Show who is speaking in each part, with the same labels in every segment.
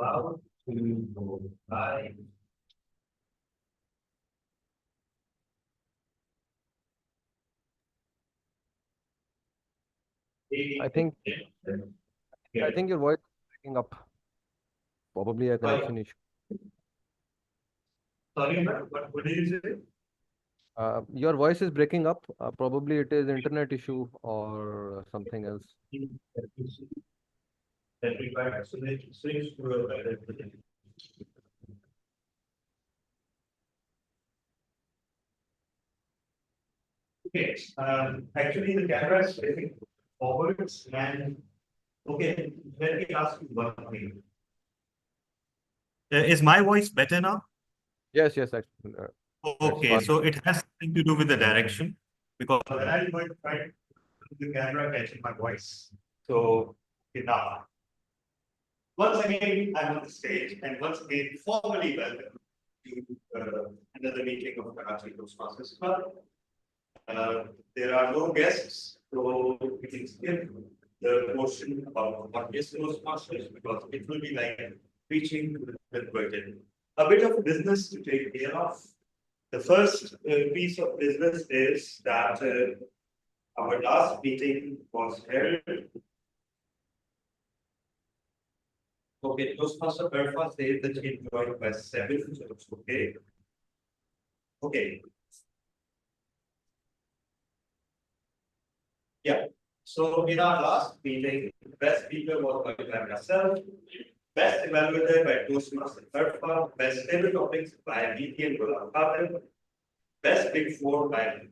Speaker 1: about to go by.
Speaker 2: I think your voice is breaking up. Probably a connection issue.
Speaker 1: Sorry, what did you say?
Speaker 2: Your voice is breaking up. Probably it is internet issue or something else.
Speaker 1: That required switch to a better. Okay, actually the camera is facing forwards and okay, let me ask you one thing.
Speaker 3: Is my voice better now?
Speaker 2: Yes, actually,
Speaker 3: Okay, so it has something to do with the direction because
Speaker 1: When I was trying the camera catching my voice. So now, once again, I'm on the stage, and once again, formally welcome to another meeting of Karachi Toastmasters Club. There are no guests, so we can skip the portion about what is Toastmasters because it will be like preaching to the converted. A bit of business to take care of. The first piece of business is that our last meeting was held. Okay, Toastmaster Berfa says that he joined by 7, so it's okay. Okay. Yeah. So in our last meeting, best speaker was by myself, best evaluator by Toastmaster Berfa, best table topics by VP and Gulab Khatem, best big four by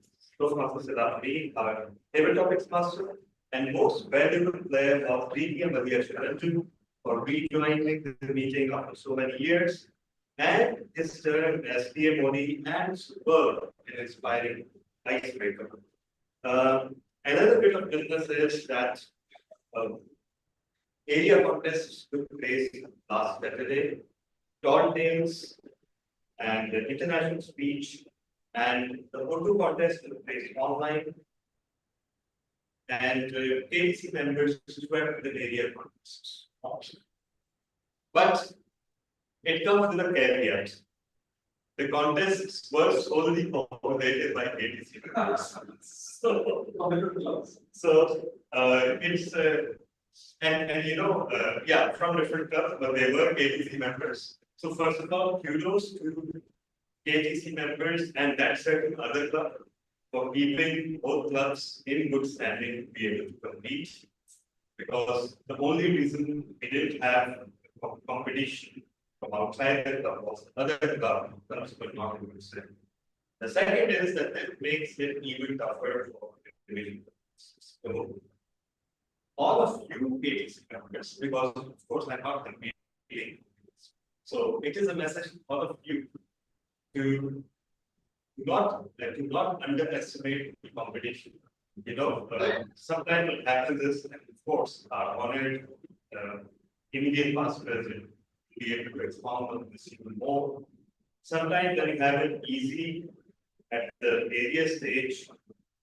Speaker 1: Toastmaster Siddharth, our table topics master, and most valuable player of VP Madhya Sharanju for rejoining the meeting after so many years, and his turn as PM Modi and superb and inspiring icebreaker. Another bit of business is that area contests took place last Saturday, tall tales and international speech, and the photo contest took place online. And KBC members swept the area contests. But it comes with a caveat. The contests were solely populated by KBC members. So it's and you know, yeah, from different clubs, but they were KBC members. So first of all, kudos to KTC members and that certain other club for keeping both clubs in good standing to be able to compete. Because the only reason we didn't have competition from outside the club was other clubs were not in good standing. The second is that it makes it even tougher for individual clubs. So all of you KTC members, because of course I'm not competing. So it is a message to all of you to not underestimate the competition. You know, sometimes what happens is, and of course, our honored Indian past president will be able to expound on this even more. Sometimes when you have it easy at the area stage,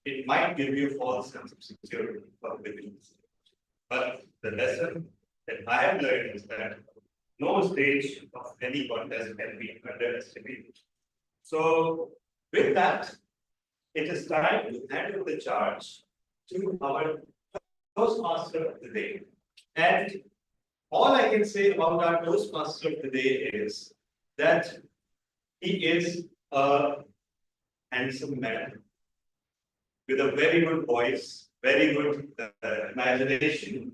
Speaker 1: it might give you a false sense of security for the business. But the lesson that I have learned is that no stage of any contest can be underestimated. So with that, it is time to hand over the charge to our Toastmaster of the day. And all I can say about our Toastmaster of the day is that he is a handsome man with a very good voice, very good imagination,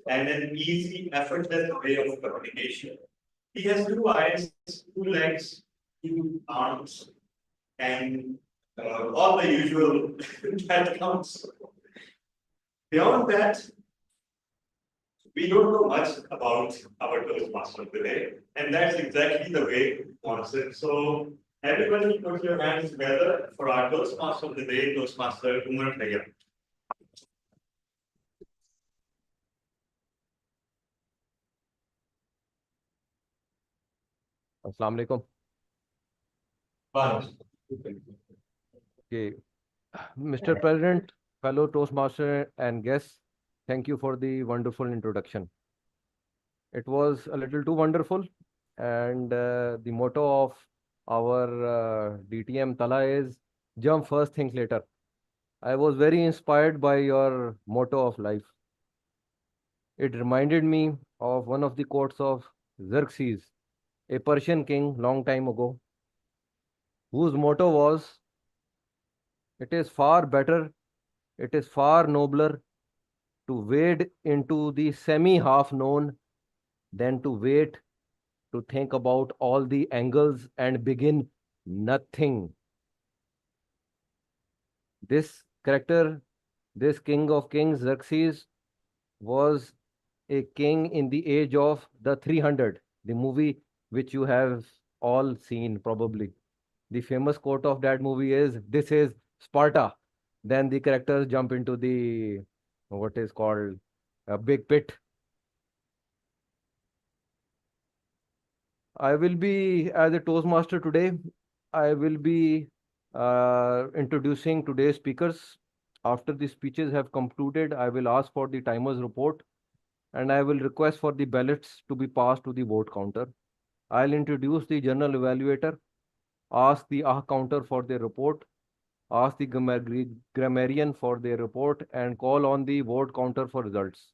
Speaker 1: and an easy, effortless way of communication. He has 2 eyes, 2 legs, 2 arms, and all the usual that counts. Beyond that, we don't know much about our Toastmaster of the day, and that's exactly the way we want it. So everybody put your hands together for our Toastmaster of the day, Toastmaster Umar Bhaiya.
Speaker 2: Assalamu alaikum.
Speaker 1: Bye.
Speaker 2: Okay. Mr. President, fellow Toastmaster and guests, thank you for the wonderful introduction. It was a little too wonderful. And the motto of our DTM Tala is jump first, think later. I was very inspired by your motto of life. It reminded me of one of the quotes of Xerxes, a Persian king long time ago, whose motto was, it is far better, it is far nobler to wade into the semi half known than to wait to think about all the angles and begin nothing. This character, this king of kings, Xerxes, was a king in the age of the 300, the movie which you have all seen probably. The famous quote of that movie is, "This is Sparta." Then the characters jump into the what is called a big pit. I will be, as a Toastmaster today, I will be introducing today's speakers. After the speeches have concluded, I will ask for the timer's report and I will request for the ballots to be passed to the vote counter. I'll introduce the general evaluator, ask the counter for their report, ask the grammarian for their report, and call on the vote counter for results.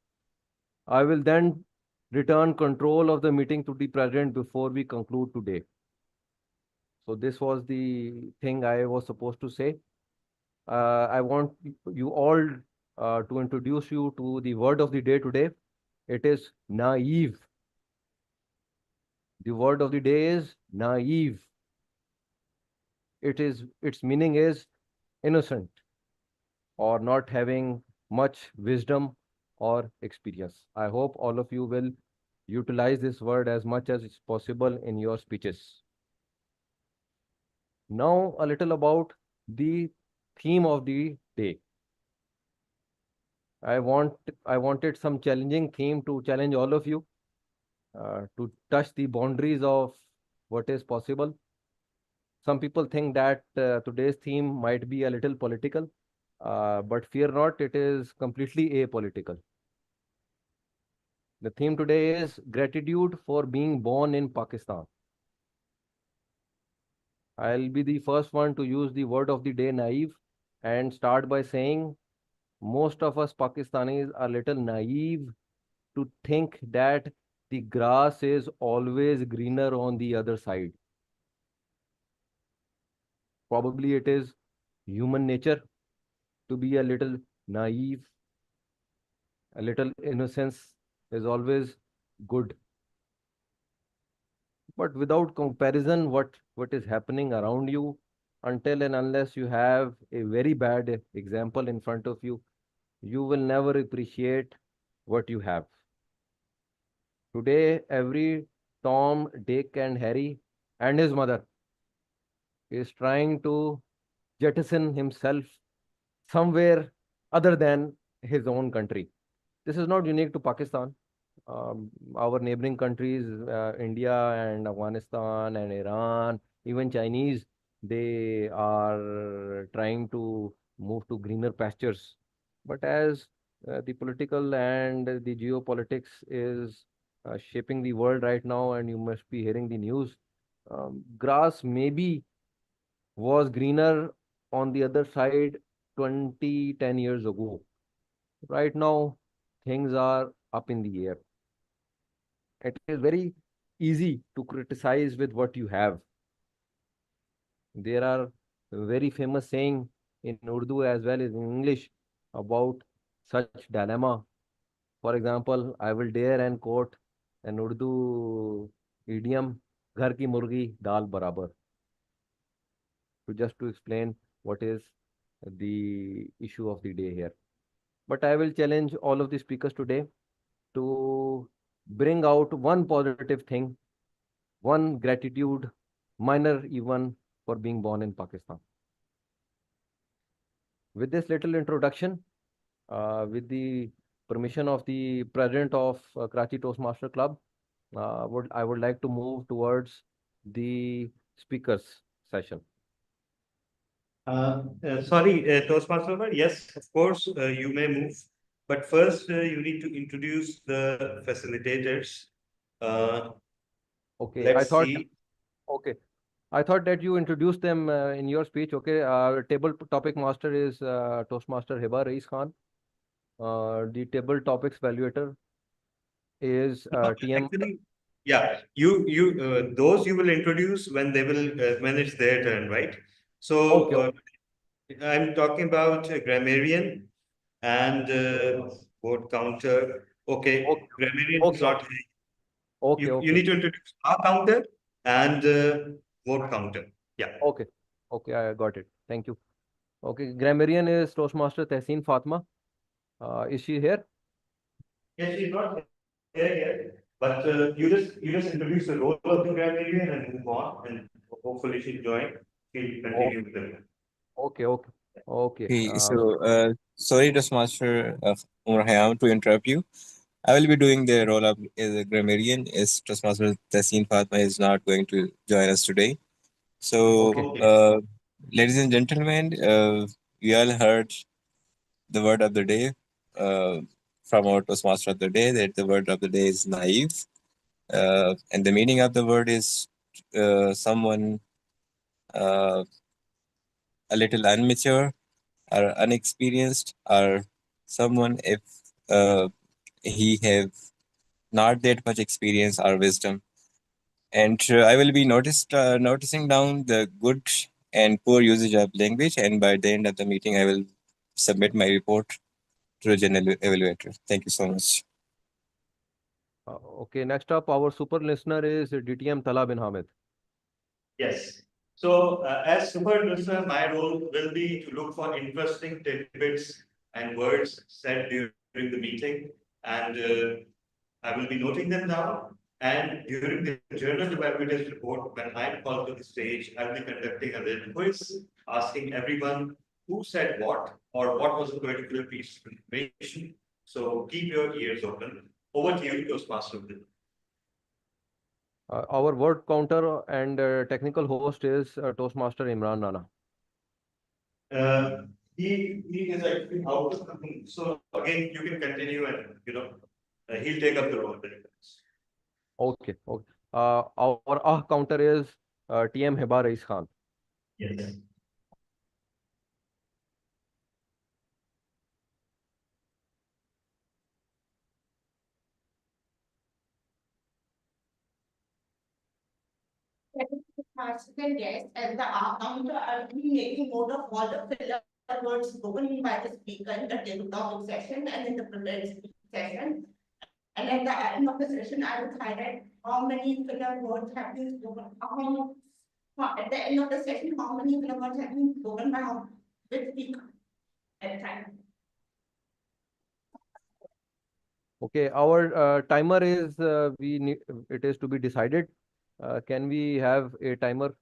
Speaker 2: I will then return control of the meeting to the president before we conclude today. So this was the thing I was supposed to say. I want you all to introduce you to the word of the day today. It is naive. The word of the day is naive. Its meaning is innocent or not having much wisdom or experience. I hope all of you will utilize this word as much as is possible in your speeches. Now, a little about the theme of the day. I wanted some challenging theme to challenge all of you to touch the boundaries of what is possible. Some people think that today's theme might be a little political, but fear not, it is completely apolitical. The theme today is gratitude for being born in Pakistan. I'll be the first one to use the word of the day, naive, and start by saying most of us Pakistanis are little naive to think that the grass is always greener on the other side. Probably it is human nature to be a little naive. A little innocence is always good. But without comparison, what is happening around you, until and unless you have a very bad example in front of you, you will never appreciate what you have. Today, every Tom, Dick, and Harry and his mother is trying to jettison himself somewhere other than his own country. This is not unique to Pakistan. Our neighboring countries, India and Afghanistan and Iran, even Chinese, they are trying to move to greener pastures. But as the political and the geopolitics is shaping the world right now, and you must be hearing the news, grass maybe was greener on the other side 10 years ago. Right now, things are up in the air. It is very easy to criticize with what you have. There are very famous saying in Urdu as well as in English about such dilemma. For example, I will dare and quote an Urdu idiom, "Ghar ki murgi dal barabar," to just to explain what is the issue of the day here. But I will challenge all of the speakers today to bring out one positive thing, one gratitude, minor even, for being born in Pakistan. With this little introduction, with the permission of the president of Karachi Toastmaster Club, I would like to move towards the speakers session.
Speaker 1: Sorry, Toastmaster, yes, of course, you may move. But first, you need to introduce the facilitators.
Speaker 3: Uh,
Speaker 2: Okay,
Speaker 3: let's see.
Speaker 2: okay. I thought that you introduced them in your speech. Okay, table topic master is Toastmaster Hiba Reis Khan. The table topics evaluator is
Speaker 3: No,
Speaker 2: TM.
Speaker 3: actually, yeah, those you will introduce when they will, when it's their turn, right?
Speaker 2: Okay,
Speaker 3: So, I'm talking about grammarian and word counter.
Speaker 2: okay,
Speaker 3: Okay, grammarian is
Speaker 2: okay,
Speaker 3: not.
Speaker 2: okay,
Speaker 3: You
Speaker 2: okay,
Speaker 3: need to introduce a counter and word counter. Yeah.
Speaker 2: okay, okay. I got it. Thank you. Okay, grammarian is Toastmaster Tehseen Fatma. Is she here?
Speaker 1: Yes, she's not here yet, but you just introduce the role of the grammarian and move on, and hopefully she'll join. She'll
Speaker 2: Oh,
Speaker 1: continue with the.
Speaker 2: okay, okay, okay.
Speaker 4: Okay, sorry, Toastmaster Umar Hayam, to interrupt you. I will be doing the role of as a grammarian, as Toastmaster Taseen Fatma is not going to join us today. So,
Speaker 2: Okay,
Speaker 1: Okay.
Speaker 4: ladies and gentlemen, we all heard the word of the day from our Toastmaster of the day, that the word of the day is naive. And the meaning of the word is someone uh, a little immature or unexperienced, or someone if he have not that much experience or wisdom. And I will be noticing down the good and poor usage of language, and by the end of the meeting I will submit my report to the general evaluator. Thank you so much.
Speaker 2: okay. Next up, our super listener is DTM Tala bin Hamid.
Speaker 1: Yes. So, as super listener, my role will be to look for interesting tidbits and words said during the meeting, and I will be noting them down. And during the journal evaluators report, when I'm called to the stage, I'll be conducting a little quiz, asking everyone who said what or what was a particular piece of information. So keep your ears open. Over to you, Toastmaster.
Speaker 2: Our word counter and technical host is Toastmaster Imran Nana.
Speaker 1: Uh, he is actually out of the room. So again, you can continue and he'll take up the role.
Speaker 2: Okay, okay. Our counter is TM Hiba Reis Khan.
Speaker 1: Yes.
Speaker 5: Second guest and the counter are making note of all the filler words spoken by the speaker in the table topic session and in the prepared speech session. And at the end of the session, I will highlight how many filler words have been spoken. At the end of the session, how many filler words have been spoken by which speaker at the time.
Speaker 2: Okay, our timer is it is to be decided. Can we have a timer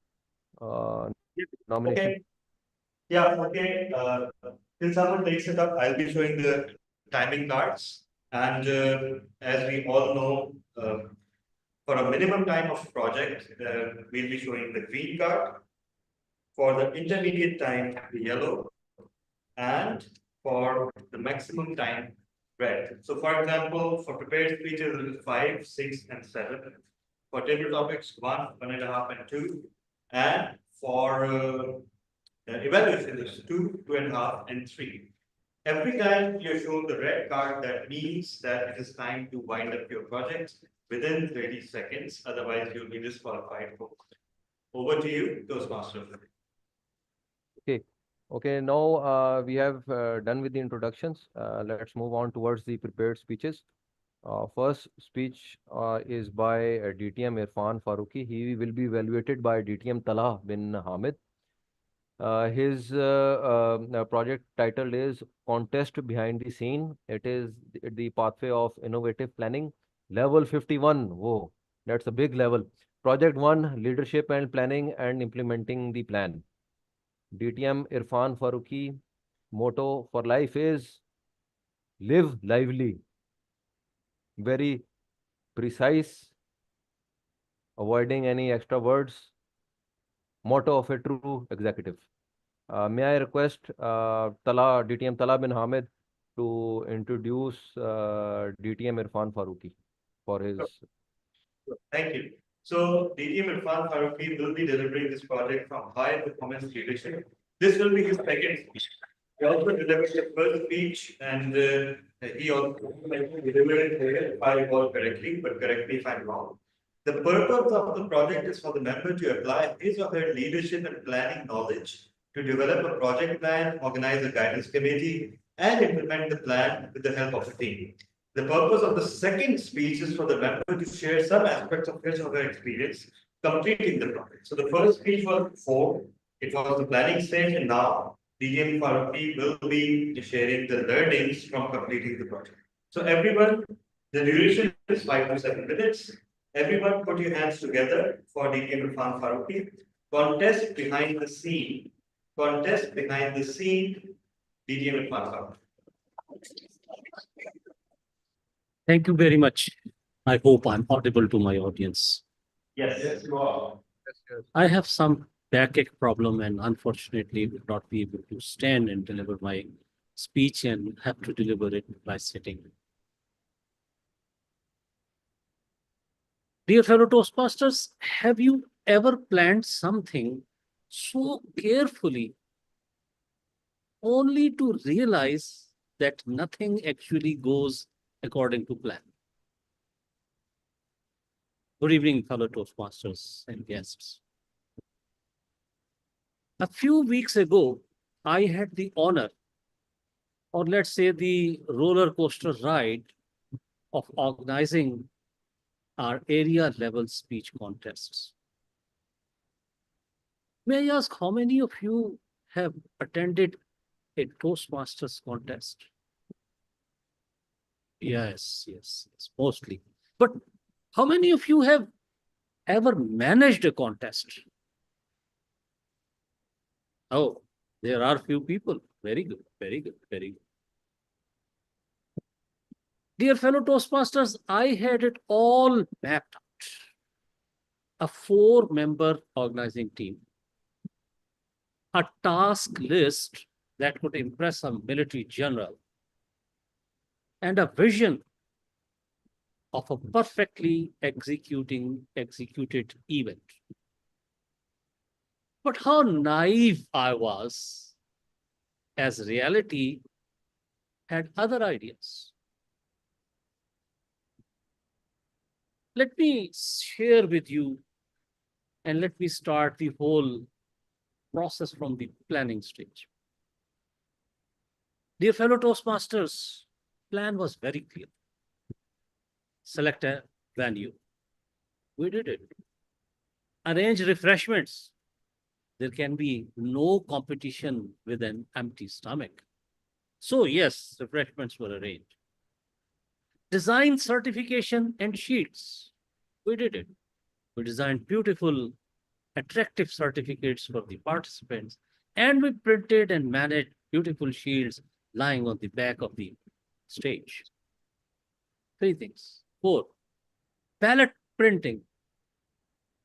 Speaker 2: nomination?
Speaker 1: Okay. Yeah, okay. Till someone takes it up, I'll be showing the timing cards. And as we all know, for a minimum time of project, we'll be showing the green card. For the intermediate time, the yellow, and for the maximum time, red. So for example, for prepared speeches, it is 5, 6, and 7. For table topics, 1, 1.5, and 2. And for evaluation is 2, 2.5, and 3. Every time you're shown the red card, that means that it is time to wind up your project within 30 seconds. Otherwise, you'll be disqualified. Over to you, Toastmaster.
Speaker 2: Okay, okay. Now we have done with the introductions. Let's move on towards the prepared speeches. First speech is by DTM Irfan Faruqi. He will be evaluated by DTM Tala bin Hamid. His project title is Contest Behind the Scene. It is the pathway of innovative planning. Level 51. Whoa, that's a big level. Project 1, leadership and planning and implementing the plan. DTM Irfan Faruqi motto for life is live lively. Very precise, avoiding any extra words. Motto of a true executive. May I request DTM Tala bin Hamid to introduce DTM Irfan Faruqi for his.
Speaker 1: Thank you. So DTM Irfan Faruqi will be delivering this project from high performance leadership. This will be his second speech. He also delivered the first speech and he also delivered it here, if I recall correctly, but correct me if I'm wrong. The purpose of the project is for the member to apply his or her leadership and planning knowledge to develop a project plan, organize a guidance committee, and implement the plan with the help of a team. The purpose of the second speech is for the member to share some aspects of his or her experience completing the project. So the first speech was before, it was the planning stage, and now DGM Faruqi will be sharing the learnings from completing the project. So everyone, the duration is 5 to 7 minutes. Everyone put your hands together for DGM Irfan Faruqi. Contest behind the scene. Contest behind the scene. DGM Irfan Faruqi.
Speaker 6: Thank you very much. I hope I'm audible to my audience.
Speaker 1: Yes, you are.
Speaker 6: I have some backache problem and unfortunately will not be able to stand and deliver my speech and have to deliver it by sitting. Dear fellow Toastmasters, have you ever planned something so carefully only to realize that nothing actually goes according to plan? Good evening, fellow Toastmasters and guests. A few weeks ago, I had the honor, or let's say the roller coaster ride, of organizing our area level speech contests. May I ask how many of you have attended a Toastmasters contest? Yes, mostly. But how many of you have ever managed a contest? Oh, there are few people. Very good, very good, very good. Dear fellow Toastmasters, I had it all mapped out. A 4-member organizing team. A task list that could impress a military general. And a vision of a perfectly executed event. But how naive I was, as reality had other ideas. Let me share with you and let me start the whole process from the planning stage. Dear fellow Toastmasters, plan was very clear. Select a venue. We did it. Arrange refreshments. There can be no competition with an empty stomach. So yes, refreshments were arranged. Design certification and sheets. We did it. We designed beautiful, attractive certificates for the participants, and we printed and managed beautiful shields lying on the back of the stage. 3 things. 4, ballot printing,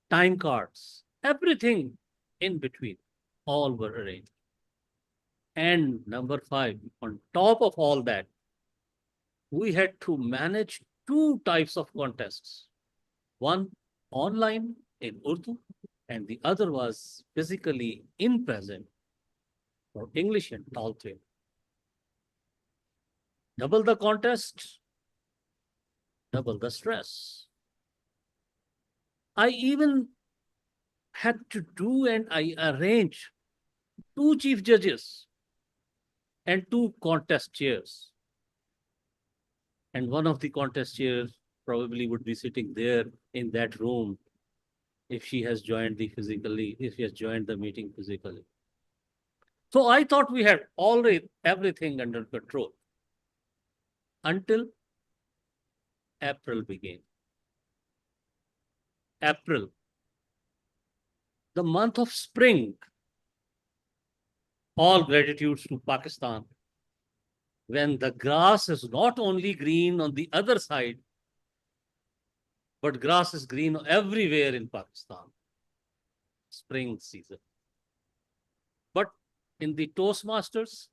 Speaker 6: time cards, everything in between, all were arranged. And number 5, on top of all that, we had to manage 2 types of contests. One online in Urdu, and the other was physically in present for English and Taltwe. Double the contest, double the stress. I even had to do and I arranged 2 chief judges and 2 contest chairs. And one of the contest chairs probably would be sitting there in that room if she has joined the meeting physically. So I thought we had already everything under control until April began. April, the month of spring. All gratitudes to Pakistan, when the grass is not only green on the other side, but grass is green everywhere in Pakistan. Spring season. But in the Toastmasters,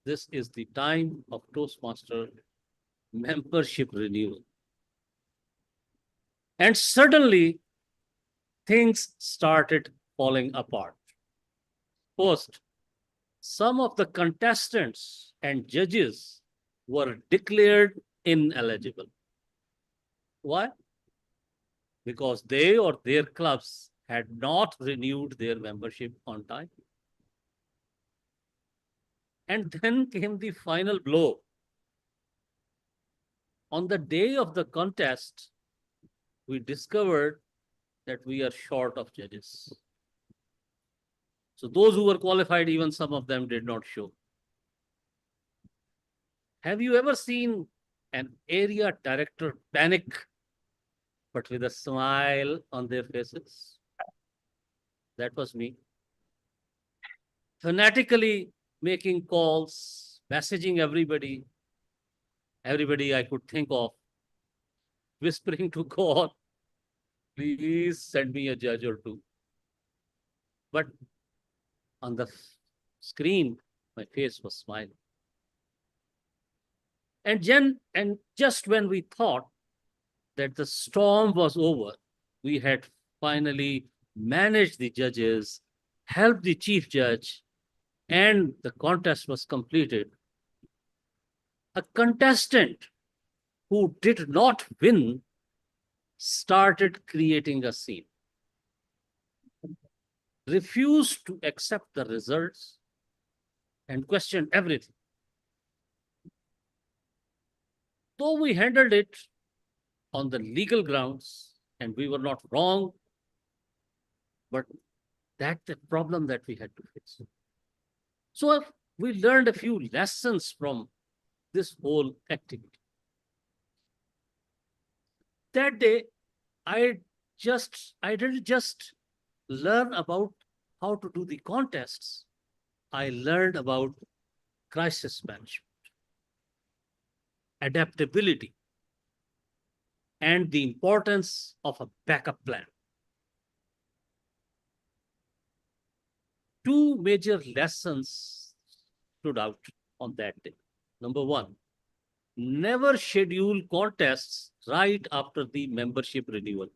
Speaker 6: this is the time of Toastmaster membership renewal. And suddenly things started falling apart. First, some of the contestants and judges were declared ineligible. Why? Because they or their clubs had not renewed their membership on time. And then came the final blow. On the day of the contest, we discovered that we are short of judges. So those who were qualified, even some of them did not show. Have you ever seen an area director panic, but with a smile on their faces? That was me. Fanatically making calls, messaging everybody I could think of, whispering to God, please send me a judge or two. But on the screen, my face was smiling. And just when we thought that the storm was over, we had finally managed the judges, helped the chief judge, and the contest was completed. A contestant who did not win started creating a scene, refused to accept the results, and questioned everything. Though we handled it on the legal grounds and we were not wrong, but that's the problem that we had to face. So we learned a few lessons from this whole activity. That day, I didn't just learn about how to do the contests. I learned about crisis management, adaptability, and the importance of a backup plan. Two major lessons stood out on that day. Number one, never schedule contests right after the membership renewal.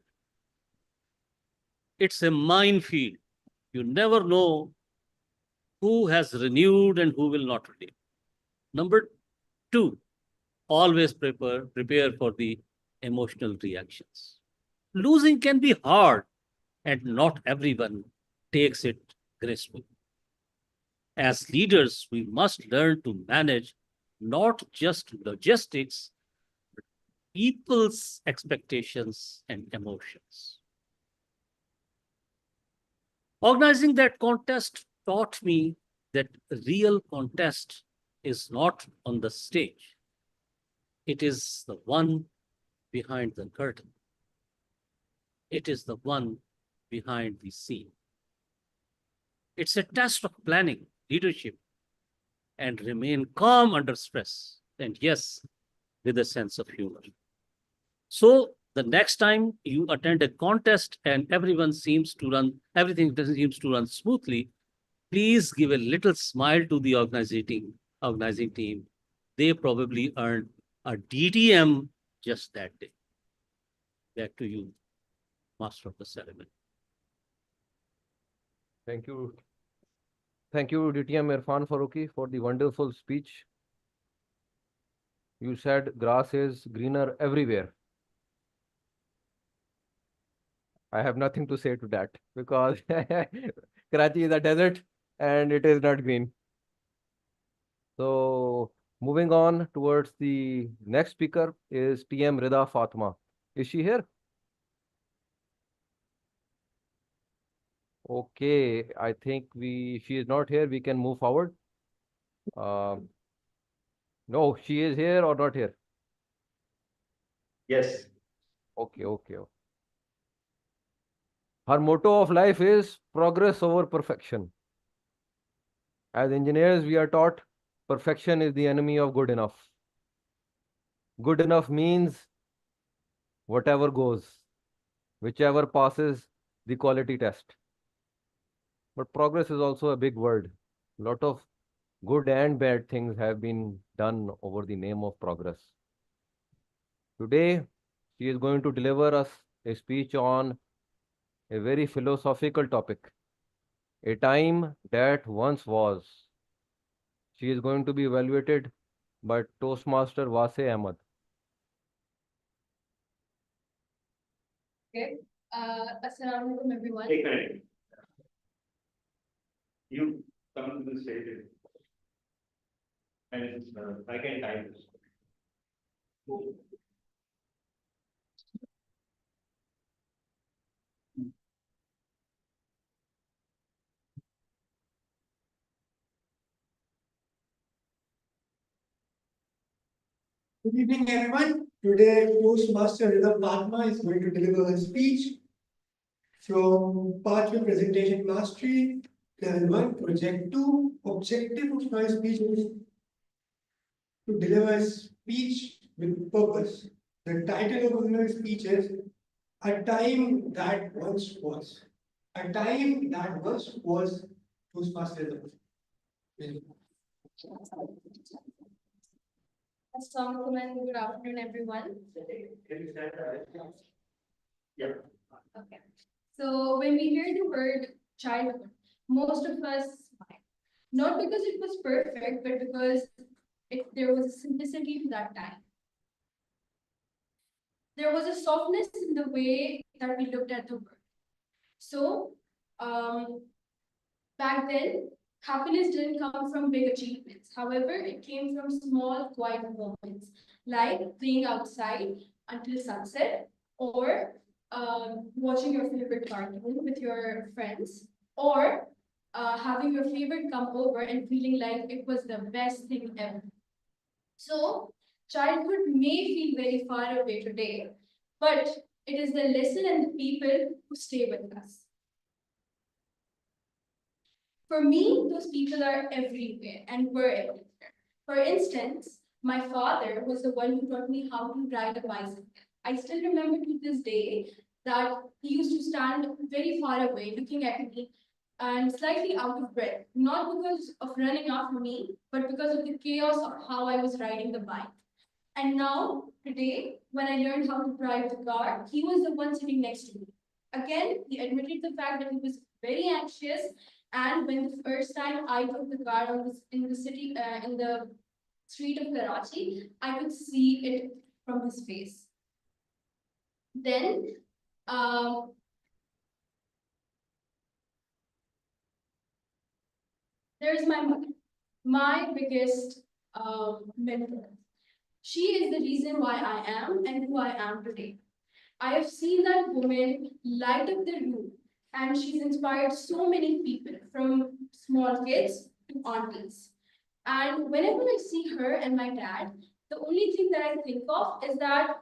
Speaker 6: It's a minefield. You never know who has renewed and who will not renew. Number two, always prepare for the emotional reactions. Losing can be hard, and not everyone takes it gracefully. As leaders, we must learn to manage not just logistics, but people's expectations and emotions. Organizing that contest taught me that real contest is not on the stage. It is the one behind the curtain. It is the one behind the scene. It's a test of planning, leadership, and remain calm under stress. And yes, with a sense of humor. So the next time you attend a contest and everything seems to run smoothly, please give a little smile to the organizing team. They probably earned a DTM just that day. Back to you, Master of the Ceremony.
Speaker 2: Thank you. Thank you, DTM Irfan Faruqi, for the wonderful speech. You said grass is greener everywhere. I have nothing to say to that because Karachi is a desert and it is not green. So moving on towards the next speaker is TM Rida Fatma. Is she here? Okay, I think she is not here. We can move forward. No, she is here or not here?
Speaker 1: Yes.
Speaker 2: Okay. Her motto of life is progress over perfection. As engineers, we are taught perfection is the enemy of good enough. Good enough means whatever goes, whichever passes the quality test. But progress is also a big word. A lot of good and bad things have been done over the name of progress. Today, she is going to deliver us a speech on a very philosophical topic, a time that once was. She is going to be evaluated by Toastmaster Wase Ahmed.
Speaker 7: Okay. Assalamu alaikum, everyone.
Speaker 1: Take a minute. You come to the stage. And I can time this.
Speaker 8: Good evening, everyone. Today, Toastmaster Rhythm Padma is going to deliver a speech from Pathway Presentation Mastery, Level 1, Project 2. Objective of my speech is to deliver a speech with purpose. The title of my speech is A Time That Once Was. A Time That Once Was Toastmaster Rhythm.
Speaker 7: Assalamu alaikum and good afternoon, everyone.
Speaker 1: Yeah.
Speaker 7: Okay. So when we hear the word childhood, most of us smile. Not because it was perfect, but because there was a simplicity to that time. There was a softness in the way that we looked at the world. So back then, happiness didn't come from big achievements. However, it came from small, quiet moments, like playing outside until sunset, or watching your favorite cartoon with your friends, or having your favorite come over and feeling like it was the best thing ever. So, childhood may feel very far away today, but it is the lesson and the people who stay with us. For me, those people are everywhere and were everywhere. For instance, my father was the one who taught me how to ride a bicycle. I still remember to this day that he used to stand very far away looking at me and slightly out of breath, not because of running after me, but because of the chaos of how I was riding the bike. And now, today, when I learned how to drive the car, he was the one sitting next to me. Again, he admitted the fact that he was very anxious, and when the first time I took the car in the city, in the street of Karachi, I could see it from his face. Then, there's my mother, my biggest mentor. She is the reason why I am and who I am today. I have seen that woman light up the room, and she's inspired so many people, from small kids to aunties. And whenever I see her and my dad, the only thing that I think of is that,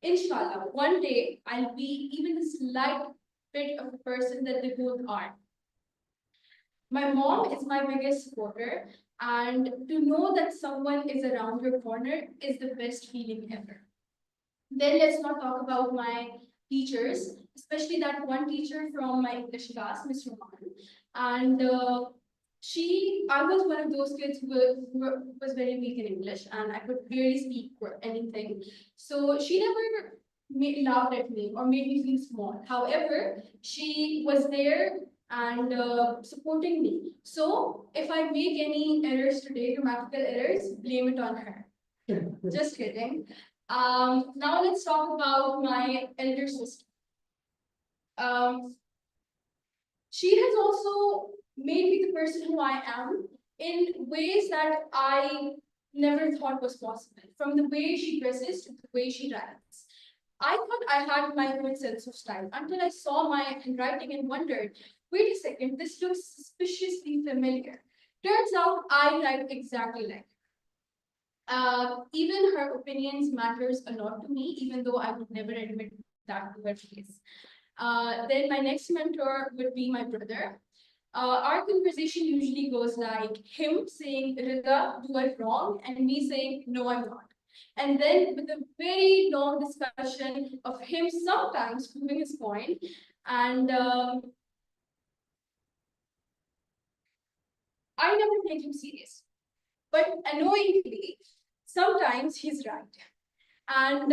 Speaker 7: inshallah, one day I'll be even a slight bit of a person that they both are. My mom is my biggest supporter, and to know that someone is around your corner is the best feeling ever. Then let's not talk about my teachers, especially that one teacher from my English class, Miss Roman. And I was one of those kids who was very weak in English, and I could barely speak or anything. So she never laughed at me or made me feel small. However, she was there and supporting me. So if I make any errors today, grammatical errors, blame it on her. Just kidding. Now let's talk about my elder sister. She has also made me the person who I am in ways that I never thought was possible. From the way she dresses to the way she writes. I thought I had my own sense of style until I saw my handwriting and wondered, wait a second, this looks suspiciously familiar. Turns out I write exactly like her. Even her opinions matters a lot to me, even though I would never admit that to her face. Then my next mentor would be my brother. Our conversation usually goes like him saying, Rida, do I wrong? And me saying, no, I'm not. And then with a very long discussion of him sometimes proving his point. And I never take him serious. But annoyingly, sometimes he's right. And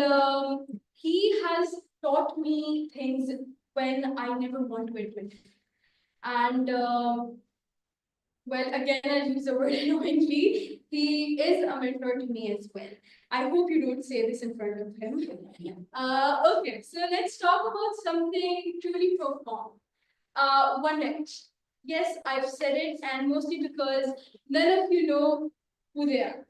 Speaker 7: he has taught me things when I never want to admit it. And well, again, I'll use the word annoyingly. He is a mentor to me as well. I hope you don't say this in front of him. Okay, so let's talk about something truly profound. One Direction. Yes, I've said it, and mostly because none of you know who they are.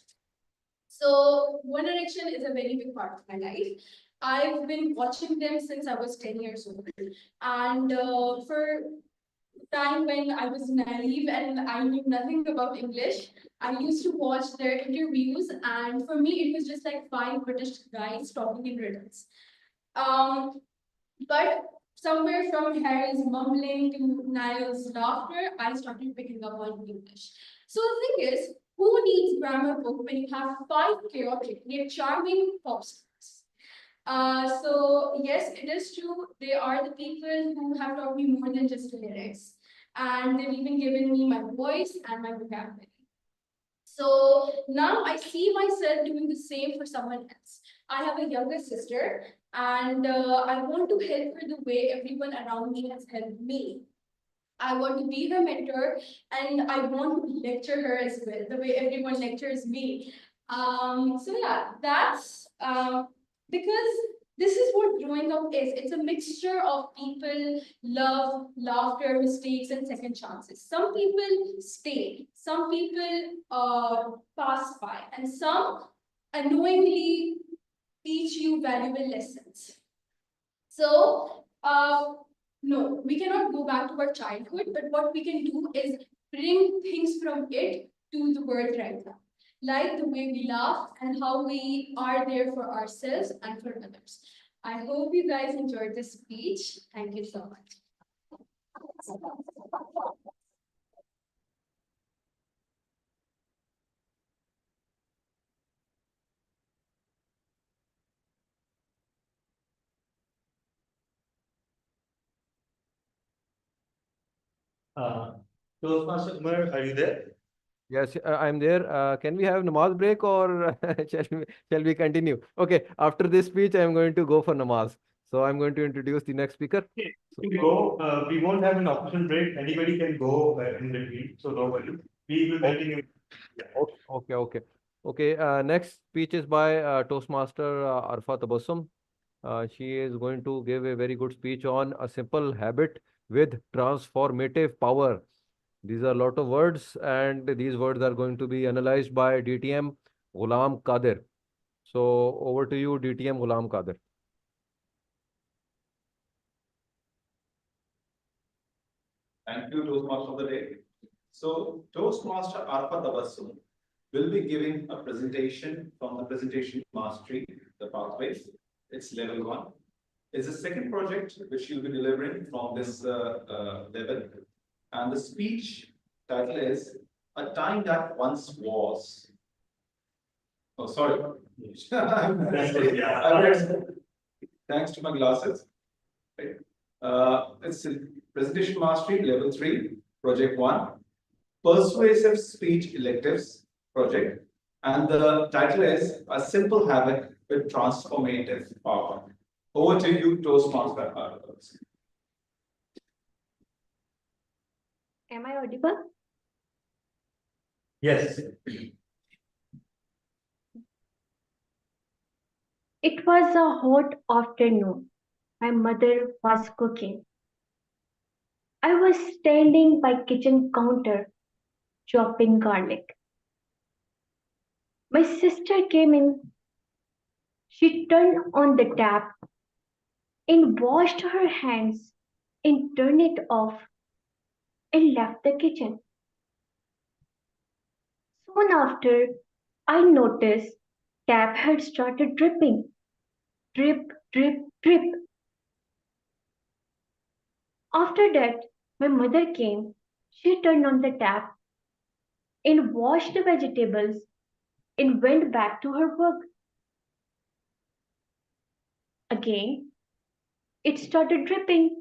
Speaker 7: So One Direction is a very big part of my life. I've been watching them since I was 10 years old. And for time when I was naive and I knew nothing about English, I used to watch their interviews, and for me, it was just like five British guys talking in riddles. But somewhere from Harry's mumbling to Niall's laughter, I started picking up on English. So the thing is, who needs grammar book when you have five chaotic yet charming pop stars? So yes, it is true. They are the people who have taught me more than just lyrics, and they've even given me my voice and my vocabulary. So now I see myself doing the same for someone else. I have a younger sister, and I want to help her the way everyone around me has helped me. I want to be her mentor, and I want to lecture her as well, the way everyone lectures me. So yeah, that's because this is what growing up is. It's a mixture of people, love, laughter, mistakes, and second chances. Some people stay, some people pass by, and some unknowingly teach you valuable lessons. So, no, we cannot go back to our childhood, but what we can do is bring things from it to the world right now. Like the way we laugh and how we are there for ourselves and for others. I hope you guys enjoyed this speech. Thank you so much.
Speaker 3: Toastmaster Umar, are you there?
Speaker 2: Yes, I'm there. Can we have namaz break or shall we continue? Okay, after this speech, I'm going to go for namaz. So I'm going to introduce the next speaker.
Speaker 3: Okay, we go. We won't have an option break. Anybody can go in between, so don't worry. We will continue.
Speaker 2: Okay. Next speech is by Toastmaster Arfa Tabassum. She is going to give a very good speech on a simple habit with transformative power. These are a lot of words, and these words are going to be analyzed by DTM Ghulam Qadir. So over to you, DTM Ghulam Qadir.
Speaker 9: Thank you, Toastmaster of the day. So Toastmaster Arpa Tabassum will be giving a presentation from the presentation mastery, the pathways. It's level 1. It's the second project which you'll be delivering from this level. And the speech title is A Time That Once Was. Oh, sorry. Thanks to my glasses. Right. It's presentation mastery level 3, project 1, persuasive speech electives project, and the title is A Simple Habit with Transformative Power. Over to you, Toastmaster.
Speaker 10: Am I audible?
Speaker 3: Yes.
Speaker 10: It was a hot afternoon. My mother was cooking. I was standing by kitchen counter chopping garlic. My sister came in. She turned on the tap and washed her hands and turned it off and left the kitchen. Soon after, I noticed tap had started dripping. Drip, drip, drip. After that, my mother came. She turned on the tap and washed the vegetables and went back to her work. Again, it started dripping.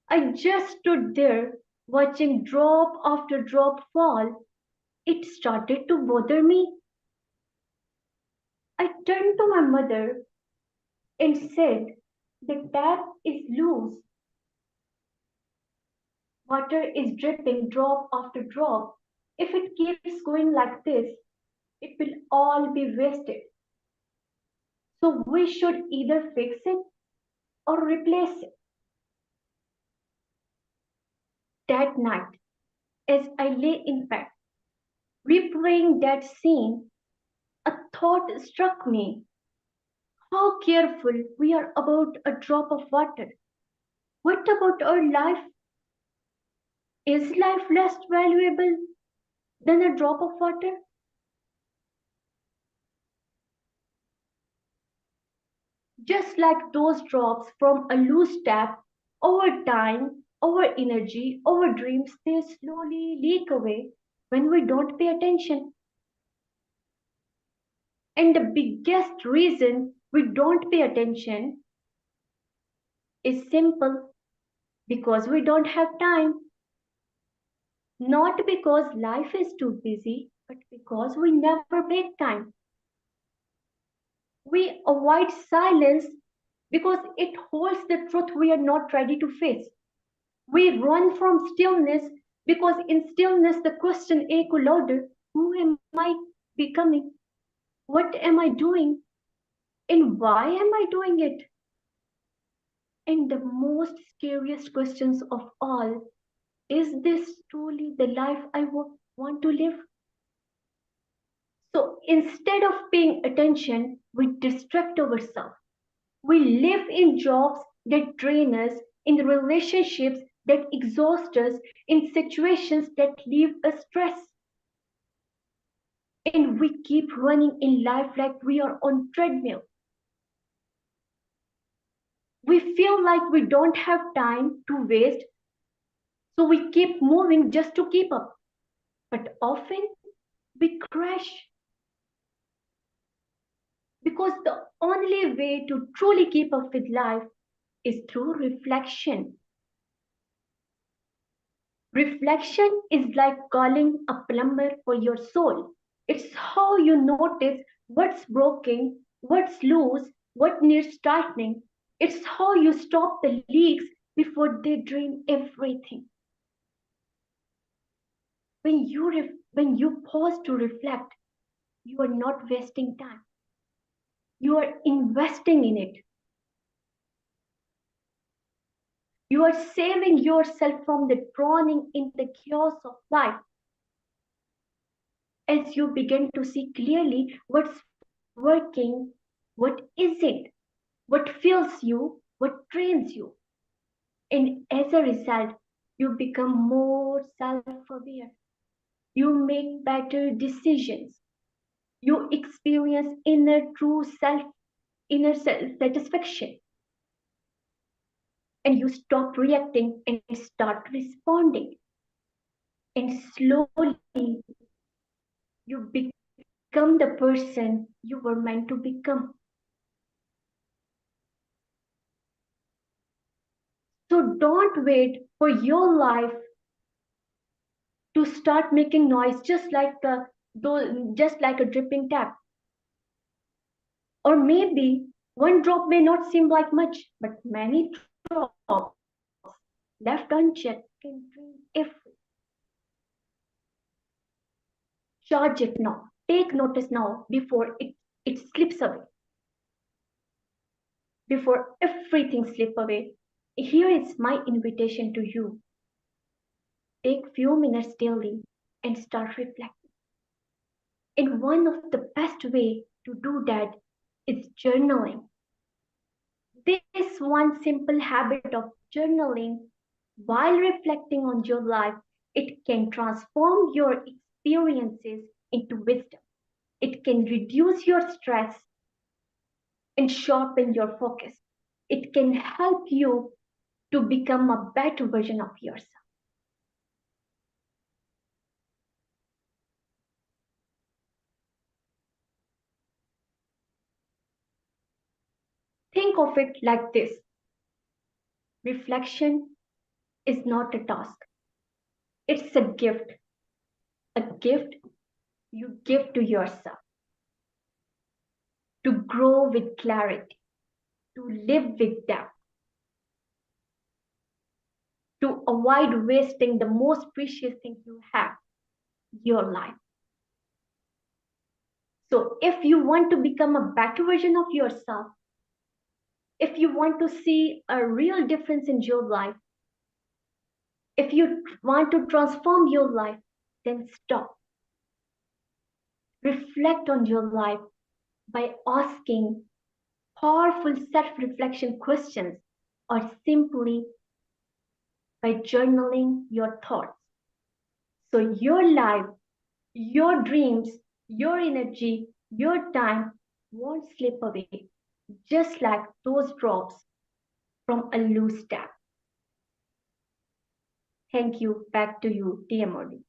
Speaker 10: I just stood there watching drop after drop fall. It started to bother me. I turned to my mother and said, the tap is loose. Water is dripping drop after drop. If it keeps going like this, it will all be wasted. So we should either fix it or replace it. That night, as I lay in bed, replaying that scene, a thought struck me. How careful we are about a drop of water. What about our life? Is life less valuable than a drop of water? Just like those drops from a loose tap, over time, our energy, our dreams, they slowly leak away when we don't pay attention. And the biggest reason we don't pay attention is simple, because we don't have time. Not because life is too busy, but because we never make time. We avoid silence because it holds the truth we are not ready to face. We run from stillness because in stillness the question echo louder. Who am I becoming? What am I doing? And why am I doing it? And the most scariest questions of all, is this truly the life I want to live? So instead of paying attention, we distract ourselves. We live in jobs that drain us, in relationships that exhaust us, in situations that leave us stressed. And we keep running in life like we are on treadmill. We feel like we don't have time to waste, so we keep moving just to keep up. But often we crash because the only way to truly keep up with life is through reflection. Reflection is like calling a plumber for your soul. It's how you notice what's broken, what's loose, what needs tightening. It's how you stop the leaks before they drain everything. When you pause to reflect, you are not wasting time. You are investing in it. You are saving yourself from the drowning in the chaos of life. As you begin to see clearly what's working, what isn't, what fills you, what drains you. And as a result, you become more self aware. You make better decisions. You experience inner self satisfaction. And you stop reacting and start responding. And slowly, you become the person you were meant to become. So don't wait for your life to start making noise just like a dripping tap. Or maybe one drop may not seem like much, but many drops left unchecked can drain everything. Charge it now. Take notice now before it slips away. Before everything slips away, here is my invitation to you. Take few minutes daily and start reflecting. And one of the best way to do that is journaling. This one simple habit of journaling while reflecting on your life, it can transform your experiences into wisdom. It can reduce your stress and sharpen your focus. It can help you to become a better version of yourself. Think of it like this. Reflection is not a task. It's a gift. A gift you give to yourself to grow with clarity, to live with them, to avoid wasting the most precious thing you have, your life. So, if you want to become a better version of yourself, if you want to see a real difference in your life, if you want to transform your life, then stop. Reflect on your life by asking powerful self reflection questions or simply by journaling your thoughts. So, your life, your dreams, your energy, your time won't slip away, just like those drops from a loose tap. Thank you. Back to you, TMOD.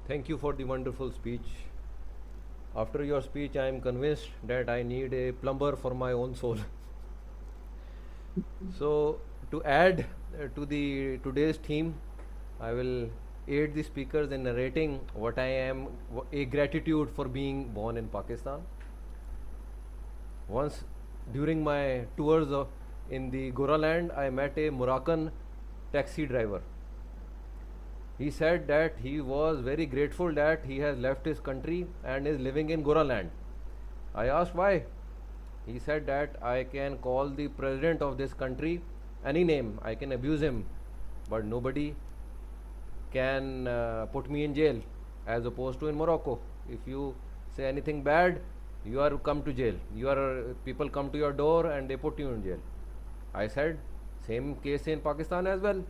Speaker 2: Thank you for the wonderful speech. After your speech, I am convinced that I need a plumber for my own soul. So, to add to the today's theme, I will aid the speakers in narrating what I am, a gratitude for being born in Pakistan. Once during my tours in the Goraland, I met a Moroccan taxi driver. He said that he was very grateful that he has left his country and is living in Goraland. I asked why. He said that I can call the president of this country any name, I can abuse him, but nobody can put me in jail, as opposed to in Morocco. If you say anything bad, you are come to jail. People come to your door and they put you in jail. I said, same case in Pakistan as well.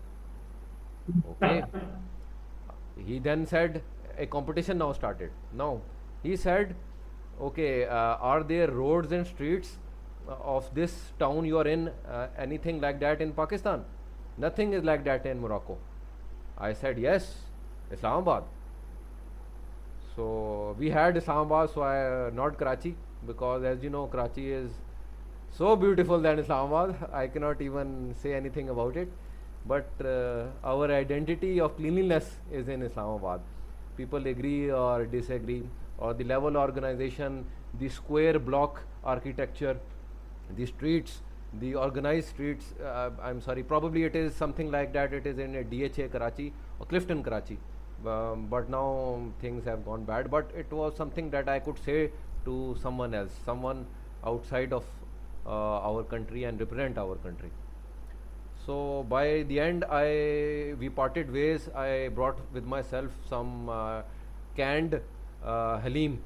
Speaker 2: Okay. He then said, a competition now started. Now, he said, okay, are there roads and streets of this town you are in, anything like that in Pakistan? Nothing is like that in Morocco. I said, yes, Islamabad. So we had Islamabad, so not Karachi, because as you know, Karachi is so beautiful than Islamabad. I cannot even say anything about it. But our identity of cleanliness is in Islamabad. People agree or disagree, or the level organization, the square block architecture, the streets, the organized streets. I'm sorry, probably it is something like that. It is in a DHA Karachi or Clifton Karachi. But now things have gone bad. But it was something that I could say to someone else, someone outside of our country and represent our country. So by the end, we parted ways. I brought with myself some canned halim.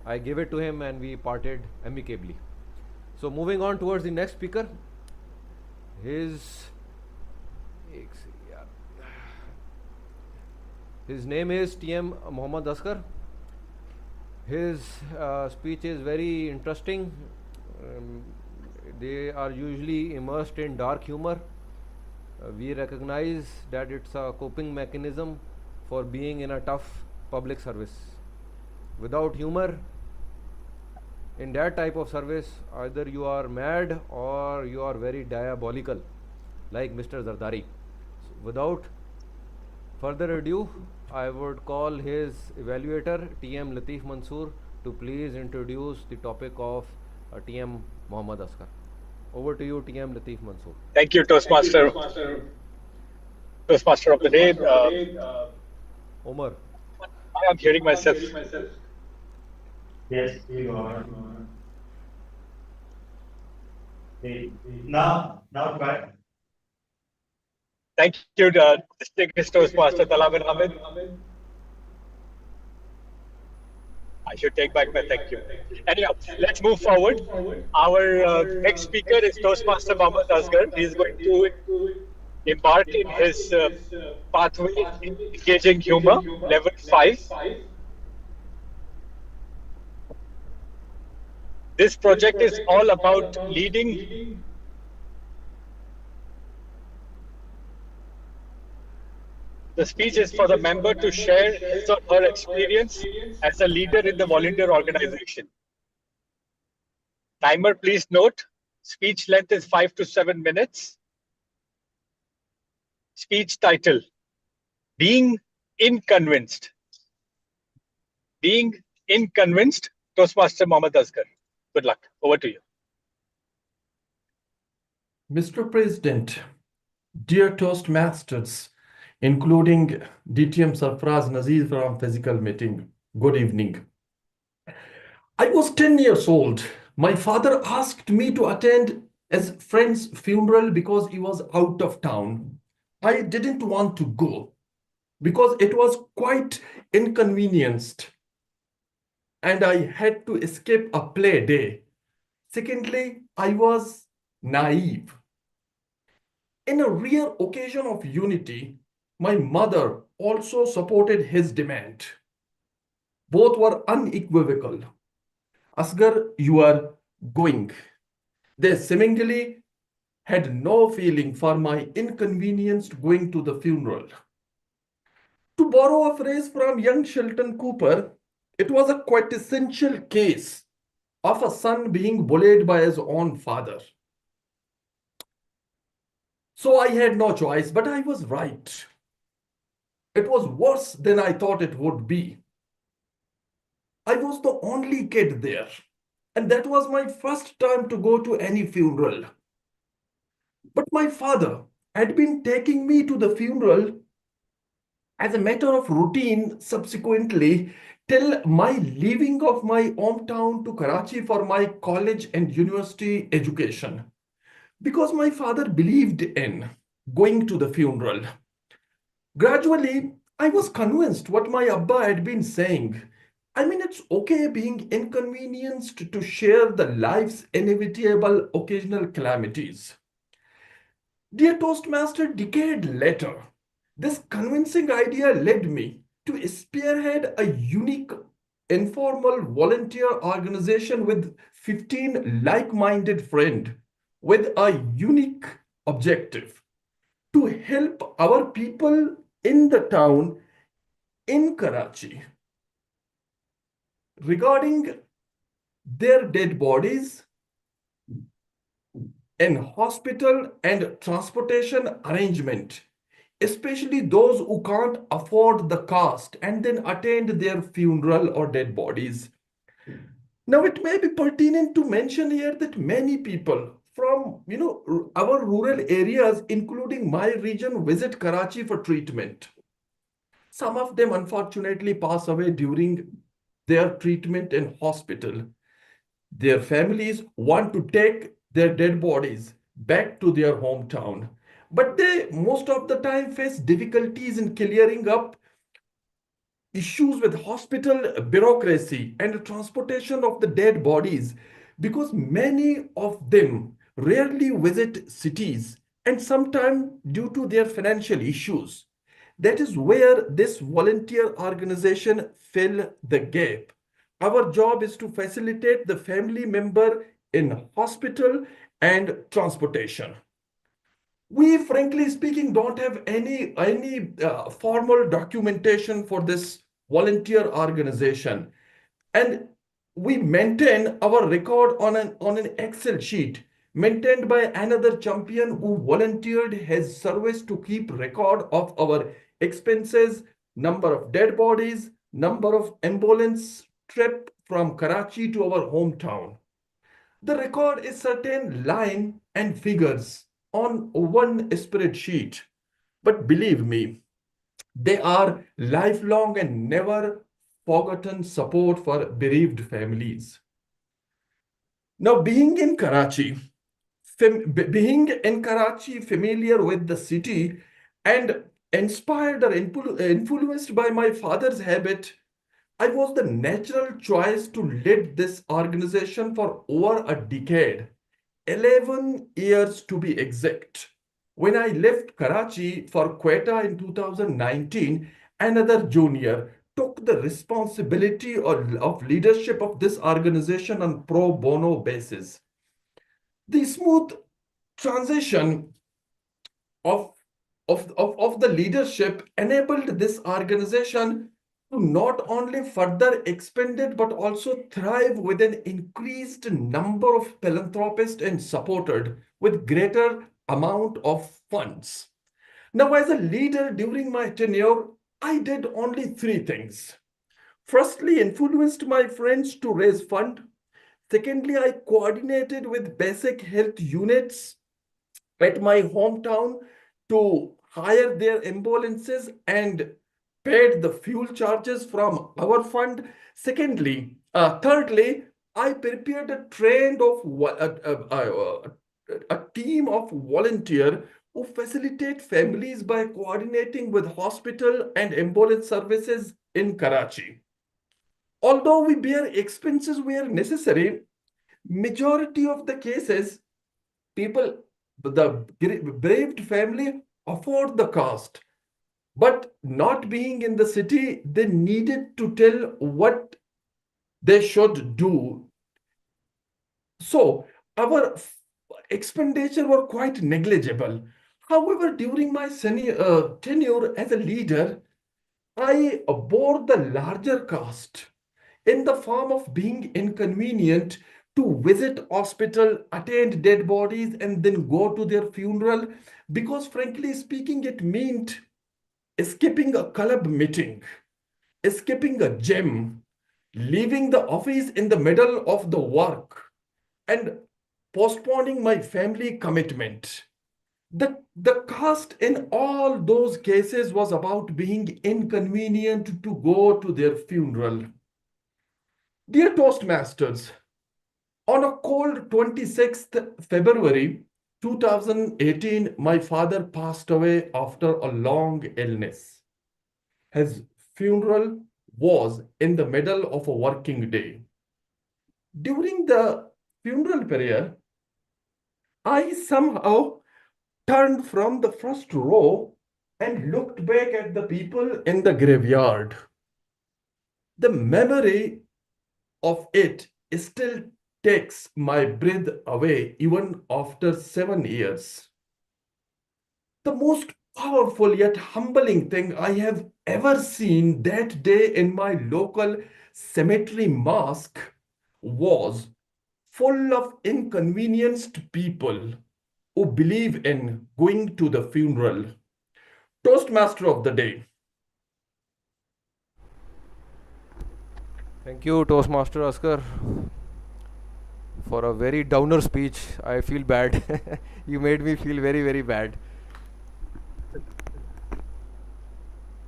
Speaker 2: I gave it to him and we parted amicably. So moving on towards the next speaker, his name is TM Mohammad Asghar. His speech is very interesting. They are usually immersed in dark humor. We recognize that it's a coping mechanism for being in a tough public service. Without humor, in that type of service, either you are mad or you are very diabolical, like Mr. Zardari. So without further ado, I would call his evaluator, TM Latif Mansoor, to please introduce the topic of TM Mohammad Asghar. Over to you, TM Latif Mansoor.
Speaker 11: Thank you, Toastmaster. Toastmaster of the day.
Speaker 2: Omar.
Speaker 11: I am hearing myself.
Speaker 3: Yes, you are. Now try.
Speaker 11: Thank you, distinguished Toastmaster Talab bin Hamid. I should take back my thank you. Anyhow, let's move forward. Our next speaker is Toastmaster Mohammad Asghar. He is going to embark in his pathway in engaging humor, level 5. This project is all about leading The speech is for the member to share his or her experience as a leader in the volunteer organization. Timer, please note, speech length is 5 to 7 minutes. Speech title, Being inconvinced. Being inconvinced, Toastmaster Mohammed Asghar. Good luck. Over to you.
Speaker 12: Mr. President, dear Toastmasters, including DTM Sarfraz Nazir from physical meeting, good evening. I was 10 years old. My father asked me to attend his friend's funeral because he was out of town. I didn't want to go because it was quite inconvenienced and I had to escape a play day. Secondly, I was naive. In a rare occasion of unity, my mother also supported his demand. Both were unequivocal. Asghar, you are going. They seemingly had no feeling for my inconvenience going to the funeral. To borrow a phrase from young Shelton Cooper, it was a quintessential case of a son being bullied by his own father. So I had no choice, but I was right. It was worse than I thought it would be. I was the only kid there, and that was my first time to go to any funeral. But my father had been taking me to the funeral as a matter of routine subsequently till my leaving of my hometown to Karachi for my college and university education. Because my father believed in going to the funeral. Gradually, I was convinced what my Abba had been saying. I mean, it's okay being inconvenienced to share the life's inevitable occasional calamities. Dear Toastmaster, decade later, this convincing idea led me to spearhead a unique informal volunteer organization with 15 like-minded friends with a unique objective to help our people in the town in Karachi regarding their dead bodies in hospital and transportation arrangement, especially those who can't afford the cost and then attend their funeral or dead bodies. Now, it may be pertinent to mention here that many people from our rural areas, including my region, visit Karachi for treatment. Some of them unfortunately pass away during their treatment in hospital. Their families want to take their dead bodies back to their hometown, but they most of the time face difficulties in clearing up issues with hospital bureaucracy and transportation of the dead bodies because many of them rarely visit cities and sometimes due to their financial issues. That is where this volunteer organization fill the gap. Our job is to facilitate the family member in hospital and transportation. We, frankly speaking, don't have any formal documentation for this volunteer organization. And we maintain our record on an Excel sheet maintained by another champion who volunteered his service to keep record of our expenses, number of dead bodies, number of ambulance trip from Karachi to our hometown. The record is certain line and figures on one spreadsheet, but believe me, they are lifelong and never forgotten support for bereaved families. Now, being in Karachi, familiar with the city and inspired or influenced by my father's habit, I was the natural choice to lead this organization for over a decade, 11 years to be exact. When I left Karachi for Quetta in 2019, another junior took the responsibility of leadership of this organization on pro bono basis. The smooth transition of the leadership enabled this organization to not only further expand it, but also thrive with an increased number of philanthropists and supported with greater amount of funds. Now, as a leader during my tenure, I did only three things. Firstly, influenced my friends to raise fund. Secondly, I coordinated with basic health units at my hometown to hire their ambulances and paid the fuel charges from our fund. Thirdly, I prepared a team of volunteer who facilitate families by coordinating with hospital and ambulance services in Karachi. Although we bear expenses where necessary, majority of the cases, people, the braved family afford the cost. But not being in the city, they needed to tell what they should do. So our expenditure were quite negligible. However, during my tenure as a leader, I bore the larger cost in the form of being inconvenient to visit hospital, attend dead bodies, and then go to their funeral, because frankly speaking, it meant skipping a club meeting, skipping a gym, leaving the office in the middle of the work, and postponing my family commitment. The cost in all those cases was about being inconvenient to go to their funeral. Dear Toastmasters, on a cold 26th February 2018, my father passed away after a long illness. His funeral was in the middle of a working day. During the funeral prayer, I somehow turned from the first row and looked back at the people in the graveyard. The memory of it still takes my breath away even after 7 years. The most powerful yet humbling thing I have ever seen that day in my local cemetery mosque was full of inconvenienced people who believe in going to the funeral. Toastmaster of the day.
Speaker 2: Thank you, Toastmaster Oscar, for a very downer speech. I feel bad. You made me feel very, very bad.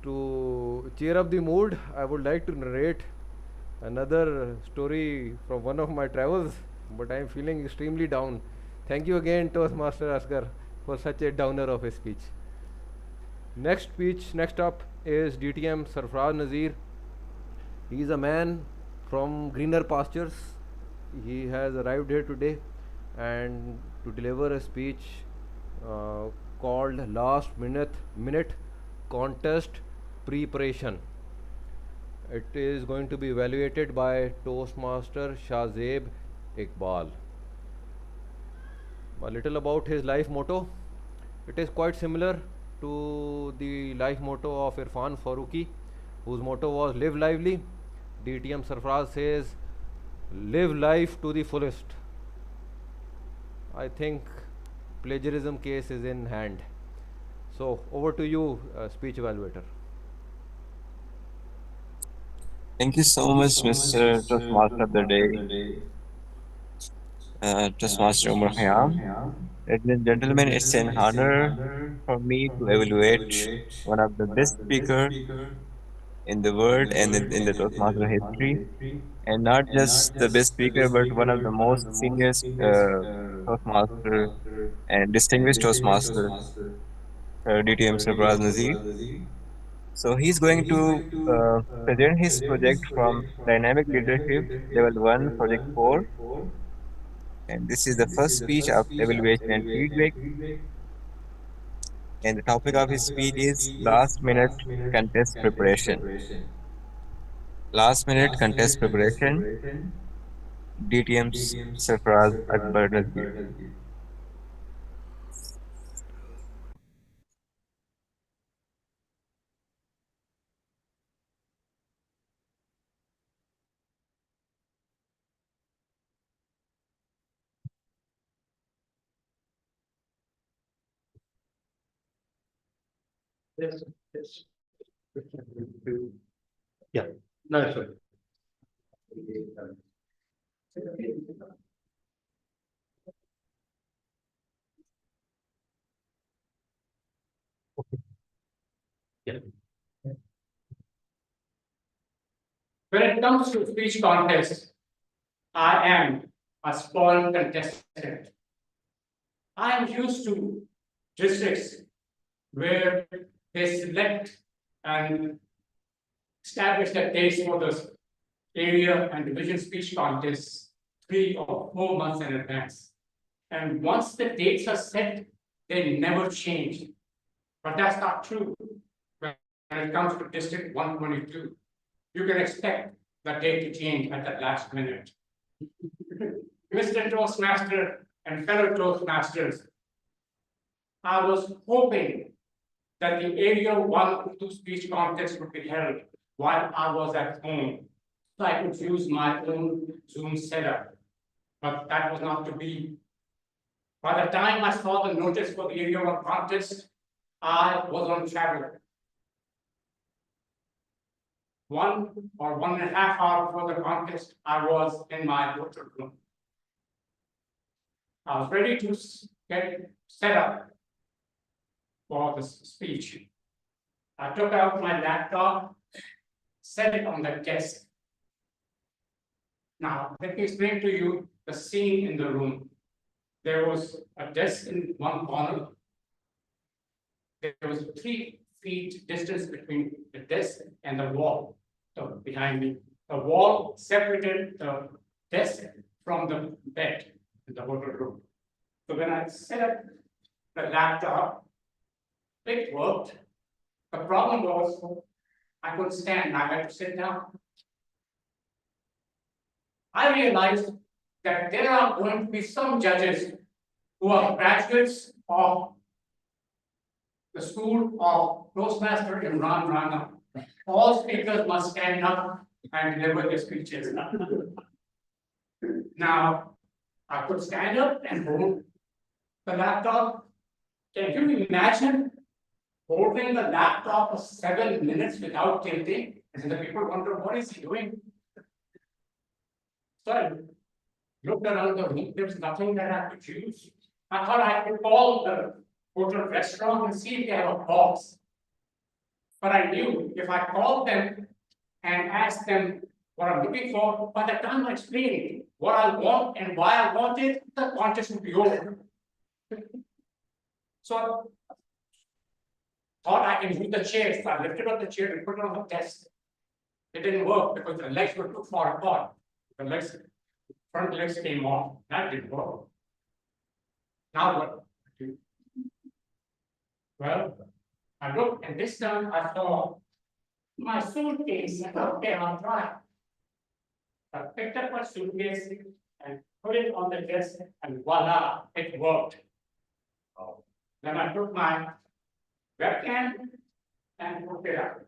Speaker 2: To cheer up the mood, I would like to narrate another story from one of my travels, but I am feeling extremely down. Thank you again, Toastmaster Asghar, for such a downer of a speech. Next up is DTM Sarfraz Nazir. He is a man from greener pastures. He has arrived here today and to deliver a speech uh, called Last Minute Contest Preparation. It is going to be evaluated by Toastmaster Shahzeb Iqbal. A little about his life motto. It is quite similar to the life motto of Irfan Faruqi, whose motto was Live Lively. DTM Sarfraz says, Live life to the fullest. I think plagiarism case is in hand. So over to you, speech evaluator.
Speaker 4: Thank you so much, Mr. Toastmaster of the Day, Toastmaster Umar Khayyam. Ladies and gentlemen, it's an honor for me to evaluate one of the best speaker in the world and in the Toastmaster history, and not just the best speaker, but one of the most senior Toastmaster and distinguished Toastmaster, DTM Sarfraz Nazir. So he's going to present his project from Dynamic Leadership Level 1, Project 4. And this is the first speech of evaluation and feedback. And the topic of his speech is Last Minute Contest Preparation. Last Minute Contest Preparation, DTM's Sarfraz Akbar Nazir.
Speaker 3: Yes, yes. Yeah, no, sure. Yeah.
Speaker 13: When it comes to speech contests, I am a spoiled contestant. I am used to districts where they select and establish their dates for the area and division speech contests 3 or 4 months in advance. And once the dates are set, they never change. But that's not true when it comes to District 122. You can expect the date to change at the last minute. Mr. Toastmaster and fellow Toastmasters, I was hoping that the Area 1 or 2 speech contest would be held while I was at home, so I could use my own Zoom setup. But that was not to be. By the time I saw the notice for the Area 1 contest, I was on travel. 1 or 1.5 hours before the contest, I was in my hotel room. I was ready to get set up for the speech. I took out my laptop, set it on the desk. Now, let me explain to you the scene in the room. There was a desk in one corner. There was 3 feet distance between the desk and the wall behind me. The wall separated the desk from the bed in the hotel room. So when I set up the laptop, it worked. The problem was I couldn't stand, I had to sit down. I realized that there are going to be some judges who are graduates of the school of Toastmaster Imran Rana. All speakers must stand up and deliver their speeches. Now, I could stand up and hold the laptop. Can you imagine holding the laptop for 7 minutes without tilting? And the people wonder, what is he doing? So I looked around the room, there was nothing that I could use. I thought I could call the hotel restaurant and see if they have a box. But I knew if I called them and asked them what I'm looking for, by the time I explained what I want and why I want it, the contest would be over. So I thought I can use the chair. So I lifted up the chair and put it on the desk. It didn't work because the legs were too far apart. The legs, front legs came off. That didn't work. Now what? Well, I looked, and this time I saw my suitcase out there on trial. I picked up my suitcase and put it on the desk, and voila, it worked. Then I took my webcam and put it up.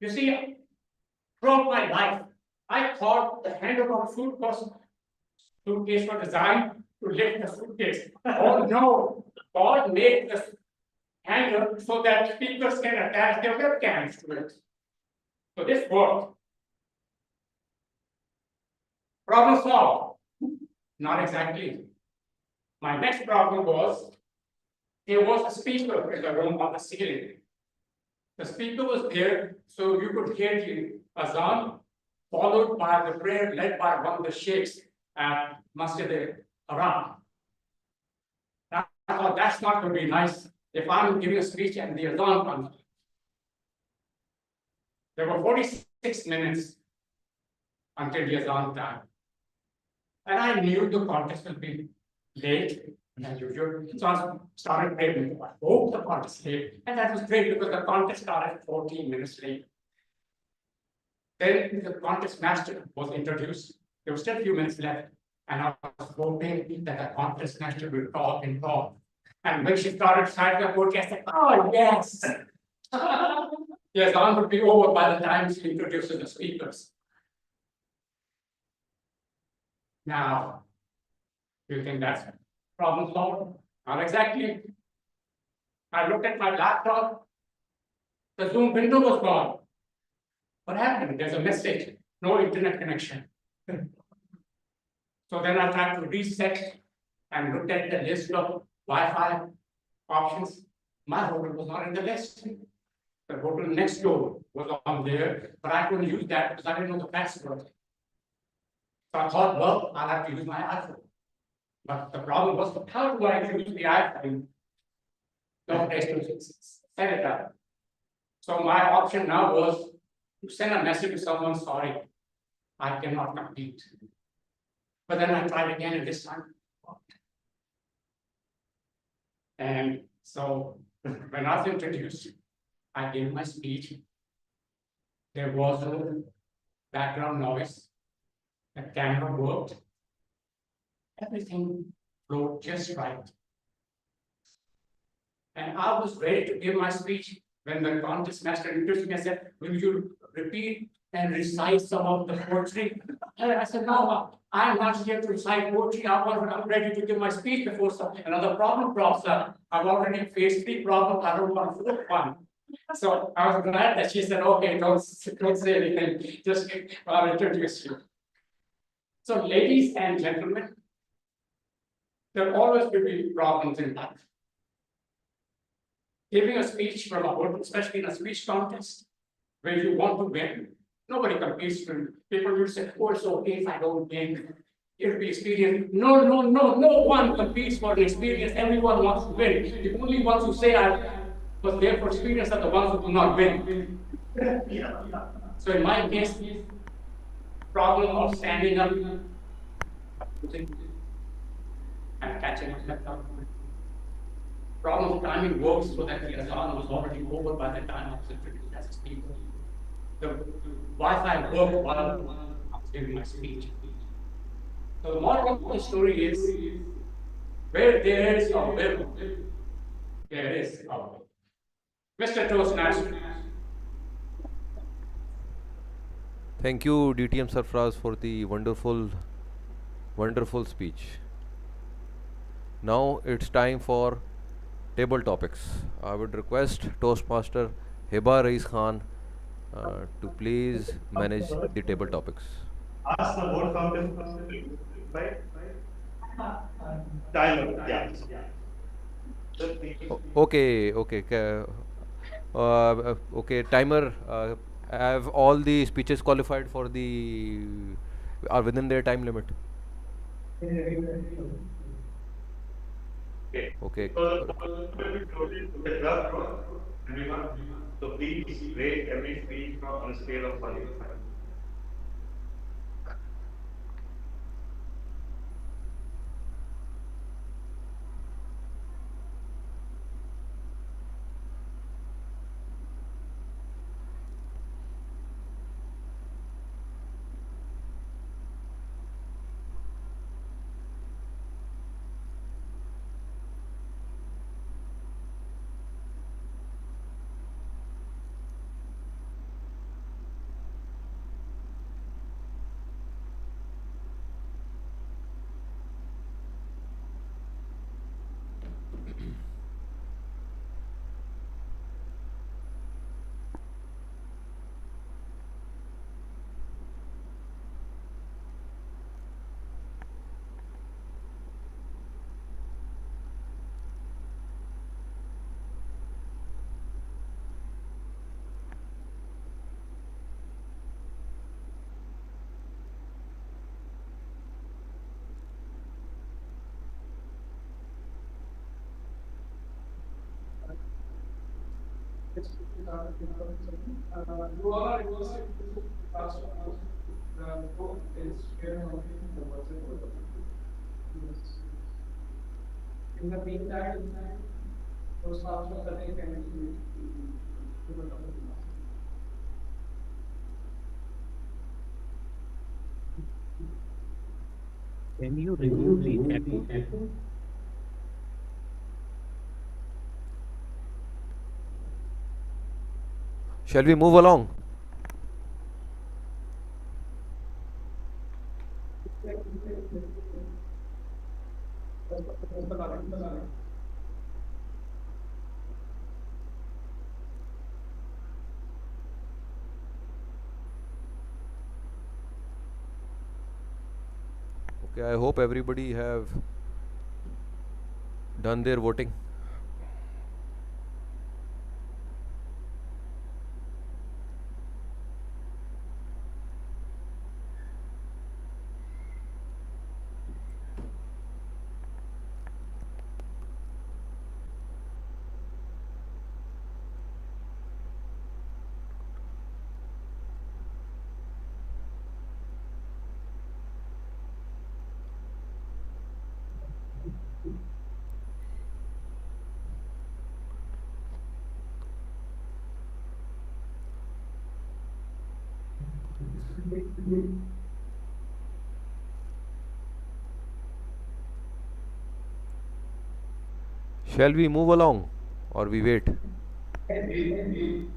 Speaker 13: You see, throughout my life, I thought the handle of suitcase was designed to lift the suitcase. Oh no, God made the handle so that speakers can attach their webcams to it. So this worked. Problem solved. Not exactly. My next problem was there was a speaker in the room on the ceiling. The speaker was there, so you could hear the azan, followed by the prayer led by one of the sheikhs at Masjid Haram. Now, I thought that's not going to be nice if I'm giving a speech and the azan comes. There were 46 minutes until the azan time. And I knew the contest will be late, as usual. So I started praying. I hope the contest is late. And that was great because the contest started 14 minutes late. Then the contest master was introduced. There were still a few minutes left. And I was hoping that the contest master would talk and talk. And when she started citing the quote, I said, oh, yes. Yes, on would be over by the time she introduces the speakers. Now, do you think that's problem solved? Not exactly. I looked at my laptop. The Zoom window was gone. What happened? There's a message, no internet connection. So then I tried to reset and looked at the list of Wi-Fi options. My hotel was not in the list. The hotel next door was on there, but I couldn't use that because I didn't know the password. So I thought, well, I'll have to use my iPhone. But the problem was, how do I use the iPhone? No place to set it up. So my option now was to send a message to someone, sorry, I cannot compete. But then I tried again and this time. And so when I was introduced, I gave my speech. There was no background noise. The camera worked. Everything flowed just right. And I was ready to give my speech when the contest master introduced me and said, will you repeat and recite some of the poetry? And I said, no, I'm not here to recite poetry. I'm ready to give my speech before another problem crops up. I've already faced 3 problems. I don't want a 4th one. So I was glad that she said, okay, don't say anything. Just I'll introduce you. So ladies and gentlemen, there always will be problems in life. Giving a speech from a hotel, especially in a speech contest, where you want to win, nobody competes with people will say, oh, it's okay if I don't win. It'll be experience. No one competes for an experience. Everyone wants to win. The only ones who say I was there for experience are the ones who do not win. So in my case, problem of standing up and catching up. Problem of timing works so that the azan was already over by the time I was introduced as a speaker. The Wi-Fi worked while I was giving my speech. So the moral of the story is, where there is a will, there is a way. Mr. Toastmaster.
Speaker 2: Thank you, DTM Sarfraz, for the wonderful speech. Now it's time for table topics. I would request Toastmaster Heba Rais Khan to please manage the table topics.
Speaker 3: Ask the vote counter, right? Timer, yeah.
Speaker 2: Okay. Okay, timer. Have all the speeches qualified for the are within their time limit? Okay.
Speaker 1: So please rate every speech on a scale of 1 to 5.
Speaker 13: In the meantime, those options that they can
Speaker 6: Can you remove the echo?
Speaker 2: Shall we move along? Okay, I hope everybody have done their voting. Shall we move along or we wait?
Speaker 6: Actually,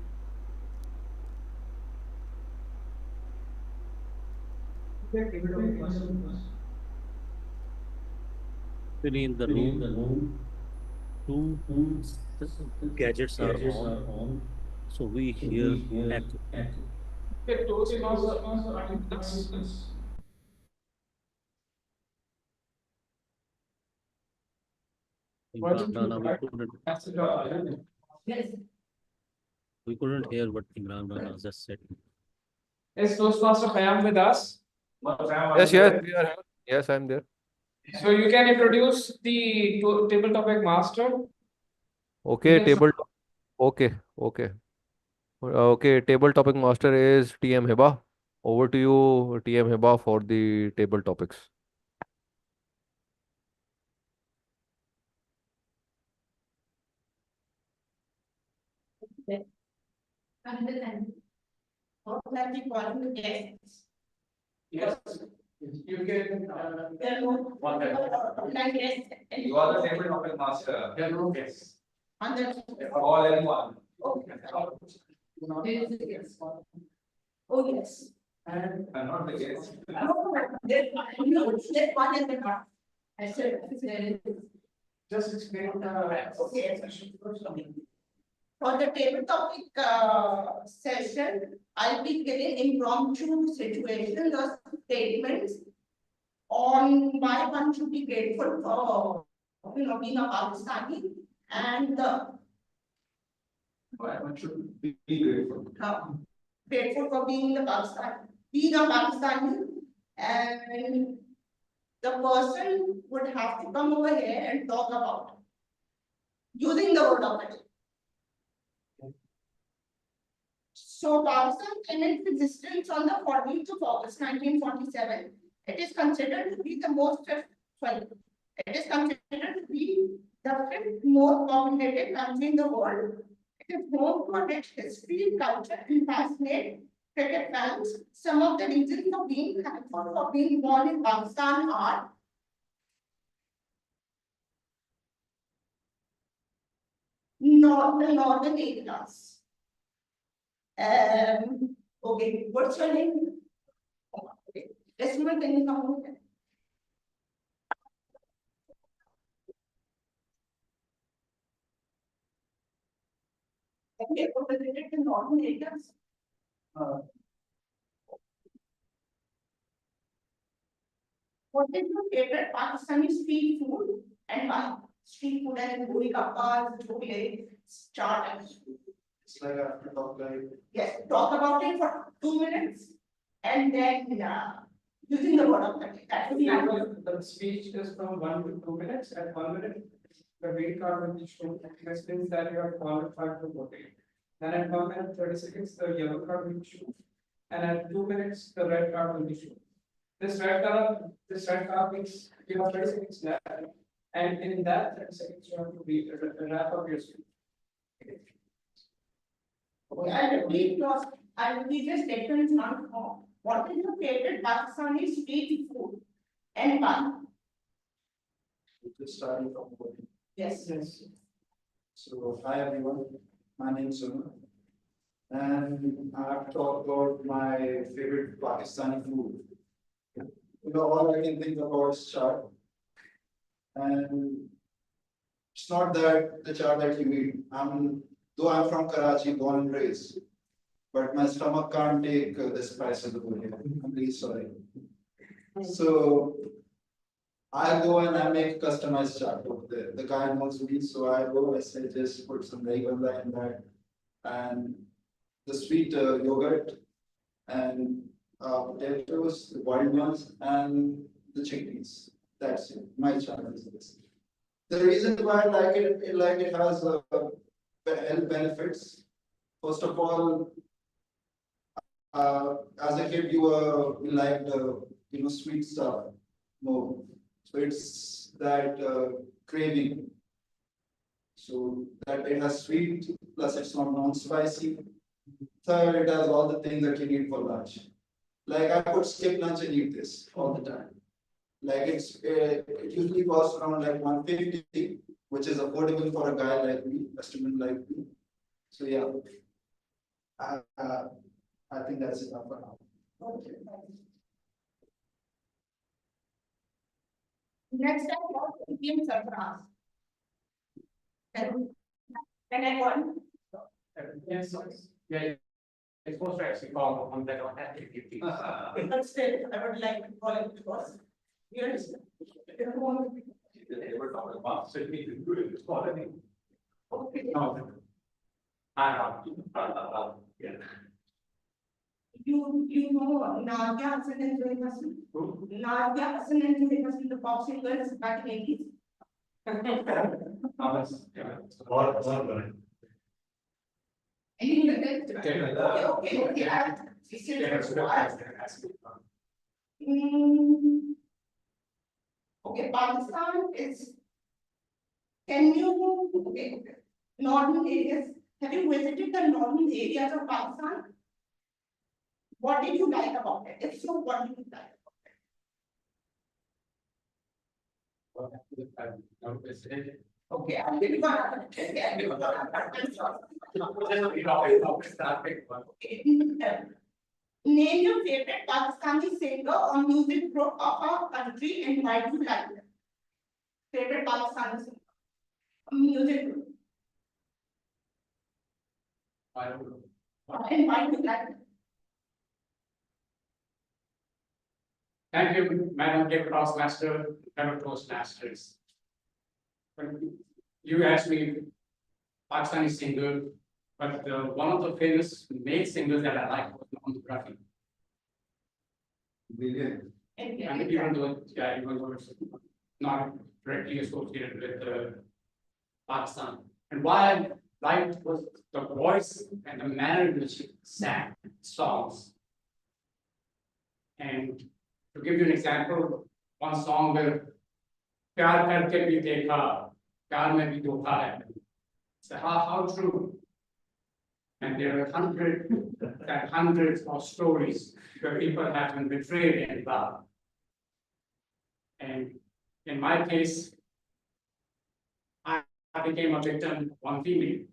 Speaker 6: in the room, two gadgets are on, so we hear echo.
Speaker 13: Okay, Toastmasters are in class.
Speaker 6: Imran Rana,
Speaker 13: That's the job.
Speaker 5: Yes.
Speaker 6: we couldn't hear what Imran Rana just said.
Speaker 13: Is Toastmaster Khayyam with us?
Speaker 2: Yes, yes, we are here. Yes, I'm there.
Speaker 13: So you can introduce the table topic master.
Speaker 2: Okay,
Speaker 13: Yes.
Speaker 2: table. Okay, okay. Okay, table topic master is TM Hiba. Over to you, TM Hiba, for the table topics.
Speaker 5: What are we calling the guests?
Speaker 13: Yes. You can.
Speaker 5: There are no online guests.
Speaker 9: You are the table topic master.
Speaker 13: There are no guests.
Speaker 5: On the.
Speaker 9: All in one.
Speaker 5: Okay. There is a guest. Oh, yes.
Speaker 13: And
Speaker 9: Not the guest.
Speaker 5: There's one in the car. I said, there is.
Speaker 13: just explain.
Speaker 5: Okay. For the table topic session, I'll be giving impromptu situations or statements on why one should be grateful for, being a Pakistani, and
Speaker 9: Why one should be grateful.
Speaker 5: grateful for being a Pakistani, and the person would have to come over here and talk about using the word of it. So Pakistan came into existence on the 14th of August 1947. It is considered to be the fifth most populated country in the world. It is home to a rich history, culture, and passionate cricket fans. Some of the reasons for being thankful for being born in Pakistan are the northern areas. Okay, what's your name? Okay, Esma, can you come over? Okay, what related to northern areas? What is your favorite Pakistani street food and why? Street food and goli kappas, chole, chaat.
Speaker 9: It's like after talk like.
Speaker 5: Yes, talk about it for 2 minutes and then using the word of the day. That will be
Speaker 13: The speech is from 1 to 2 minutes. At 1 minute, the green card will be shown. This means that you are qualified to vote. Then at 1 minute 30 seconds, the yellow card will be shown. And at 2 minutes, the red card will be shown. This red card means you have 30 seconds left. And in that 30 seconds, you have to wrap up your speech.
Speaker 5: I will read the statement on what is your favorite Pakistani street food and why?
Speaker 9: Just starting from voting.
Speaker 5: Yes.
Speaker 13: Yes.
Speaker 9: So, hi everyone, my name is Sunu. And I have to talk about my favorite Pakistani food. All I can think about is chaat. And it's not that the chaat that you eat. Though I'm from Karachi, born and raised, but my stomach can't take the spices over here. I'm really sorry. So
Speaker 14: I go and I make customized chart over there. The guy knows me, so I go, I say just put some regular in that and the sweet yogurt and potatoes, the boiled ones, and the chickpeas. That's it. My chart is this. The reason why I like it has health benefits. First of all, as a kid, you liked sweet stuff more. So it's that craving. So that it has sweet, plus it's not non-spicy. Third, it has all the things that you need for lunch. Like I could skip lunch and eat this all the time. Like it usually costs around like 150, which is affordable for a guy like me, a student like me. So yeah, I think that's enough for now. Okay.
Speaker 5: Next time, what Indian surprise? Can I go on?
Speaker 13: Yes, yeah. It's supposed to actually call on that on activity.
Speaker 5: But still, I would like to call it because you understand.
Speaker 9: They were talking about, so we can do it, it's quality.
Speaker 5: Okay.
Speaker 13: No. Yeah.
Speaker 5: You know Nadia Hassan and Joy Hassan? Nadia Hassan and Joy Hassan, the pop singers back in 80s. Okay. Okay, Pakistan is. Can you northern areas? Have you visited the northern areas of Pakistan? What did you like about it? If so, what did you like? Okay, I'll give you one. I'll give you one. Name your favorite Pakistani singer or music group of our country and why do you like them? Favorite Pakistani singer, music group. And why do you like them?
Speaker 13: Thank you, Madam Toastmaster, fellow Toastmasters. You asked me Pakistani singer, but one of the famous male singers that I like was Mohammed Rafi. And even though it's not directly associated with Pakistan. And why I liked was the voice and the manner in which he sang songs. And to give you an example, one song where Pyar karke bhi dekha, pyar mein bhi dhokha hai. So how true. And there are hundreds of stories where people have been betrayed in love. And in my case, I became a victim of one female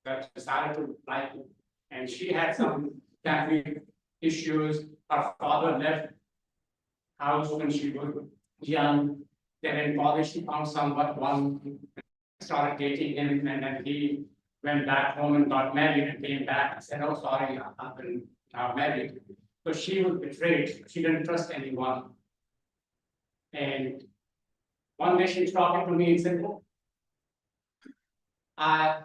Speaker 13: that decided to like me. And she had some family issues. Her father left house when she was young. Then in college, she found someone, started dating him, and then he went back home and got married and came back and said, "Oh, sorry, I've been now married." So she was betrayed. She didn't trust anyone. And one day she was talking to me and said, "Oh, I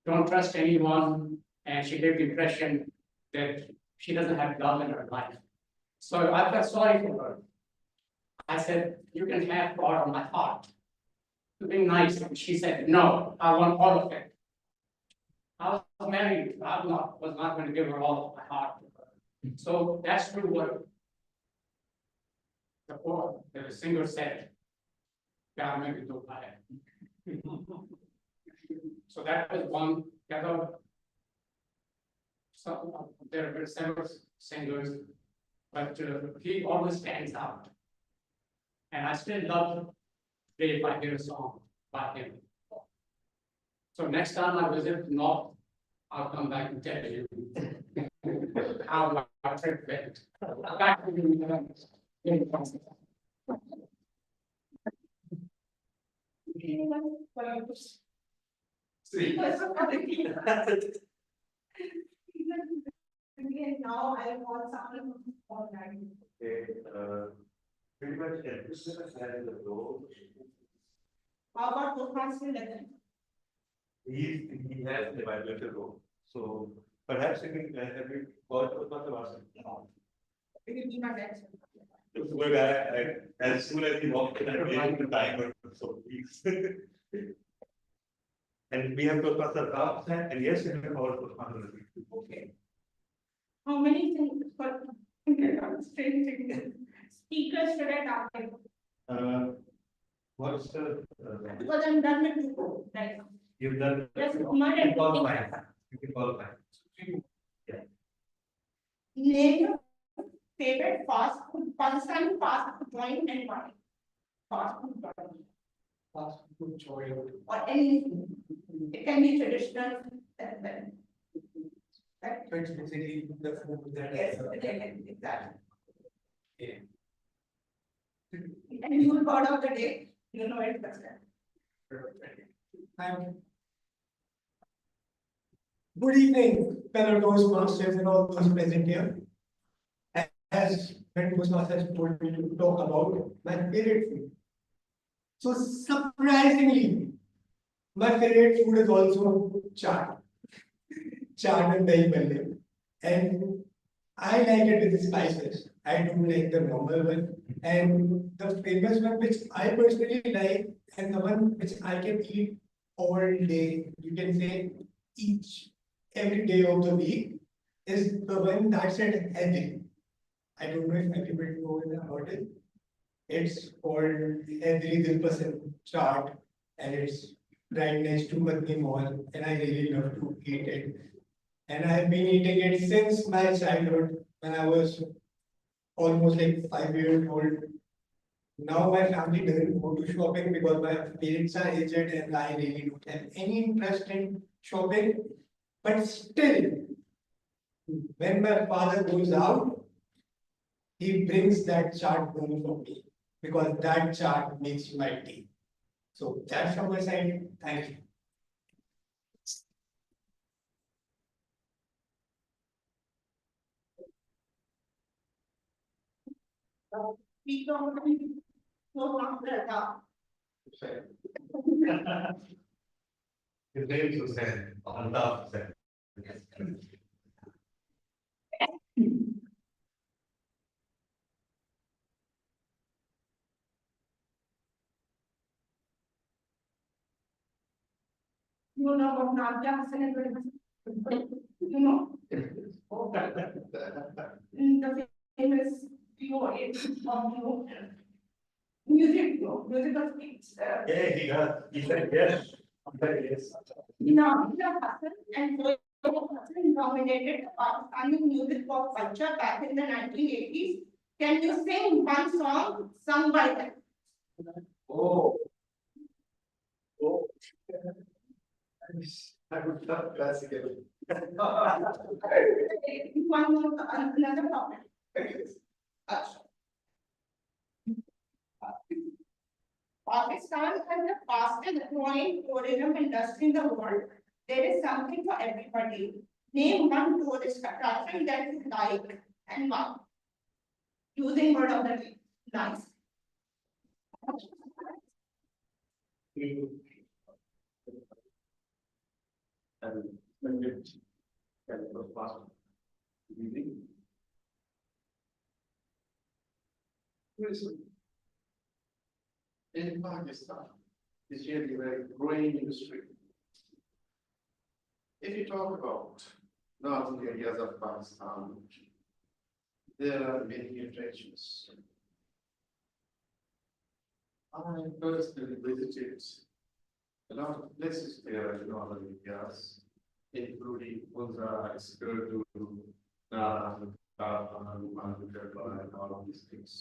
Speaker 13: don't trust anyone," and she gave the impression that she doesn't have love in her life. So I felt sorry for her. I said, "You can have God on my heart." To be nice, and she said, "No, I want all of it." I was married. I was not going to give her all of my heart. So that's true what the singer said. "Pyar mein bhi dhokha hai." So that was one. There were several singers, but he always stands out. And I still love today if I hear a song by him. So next time I visit North, I'll come back and tell you how my trip went. Back to you.
Speaker 5: Now I want someone online.
Speaker 1: Okay, Pretty much everything has a role.
Speaker 5: How about Toastmaster 11?
Speaker 1: He has a vital role. So perhaps you can have you called Toastmaster last time?
Speaker 5: Will you be my next?
Speaker 1: Good, as soon as he walked in, I gave him the timer, so please. And we have Toastmaster Ram, and yes, we have our Toastmaster.
Speaker 5: Okay. How many things for speakers should I target?
Speaker 1: What's the?
Speaker 5: Because I'm done with two, right?
Speaker 1: You've done.
Speaker 5: Yes,
Speaker 1: You
Speaker 5: mud
Speaker 1: can
Speaker 5: and
Speaker 1: qualify. You can qualify. Yeah.
Speaker 5: Name your favorite fast food, Pakistani fast food joint and why? Fast food joint.
Speaker 8: Fast food joint.
Speaker 5: Or anything. It can be traditional as well. Right?
Speaker 8: So it's basically the food that.
Speaker 5: Yes, exactly.
Speaker 8: Yeah.
Speaker 5: And you will word of the day, you know it better.
Speaker 8: Thank you. Good evening, fellow Toastmasters and all those present here. As when Toastmasters told me to talk about my favorite food. So surprisingly, my favorite food is also chaat. Chaat and dahi bhalle. And I like it with the spices. I don't like the normal one. And the famous one which I personally like, and the one which I can eat all day, you can say every day of the week, is the one that's at Hedri. I don't know if everybody knows about it. It's called Hedri Dilpasan chaat, and it's right next to Matni Mall, and I really love to eat it. And I have been eating it since my childhood when I was almost like 5 years old. Now my family doesn't go to shopping because my parents are aged and I really don't have any interest in shopping. But still, when my father goes out, he brings that chart home for me because that chart makes my day. So that's from my side. Thank you.
Speaker 5: We don't no longer
Speaker 1: His name is Hussein, Altaf Hussein.
Speaker 5: You know about Nadia Hassan, you know? The famous POA of musical speech.
Speaker 1: Yeah, he got, he said yes. Yes.
Speaker 5: Nadia Hassan and Zoe Hassan dominated Pakistani music pop culture back in the 1980s. Can you sing one song sung by them?
Speaker 14: Oh. Oh. I would love classical.
Speaker 5: One more, another topic. Pakistan has the fastest growing tourism industry in the world. There is something for everybody. Name one tourist attraction that you like and why. Using word of the day. Nice.
Speaker 1: And when it can go fast.
Speaker 14: Tourism in Pakistan is really a very growing industry. If you talk about northern areas of Pakistan, there are many attractions. I personally visited a lot of places there in northern areas, including Punjab, Skardu, Naran, and all of these things.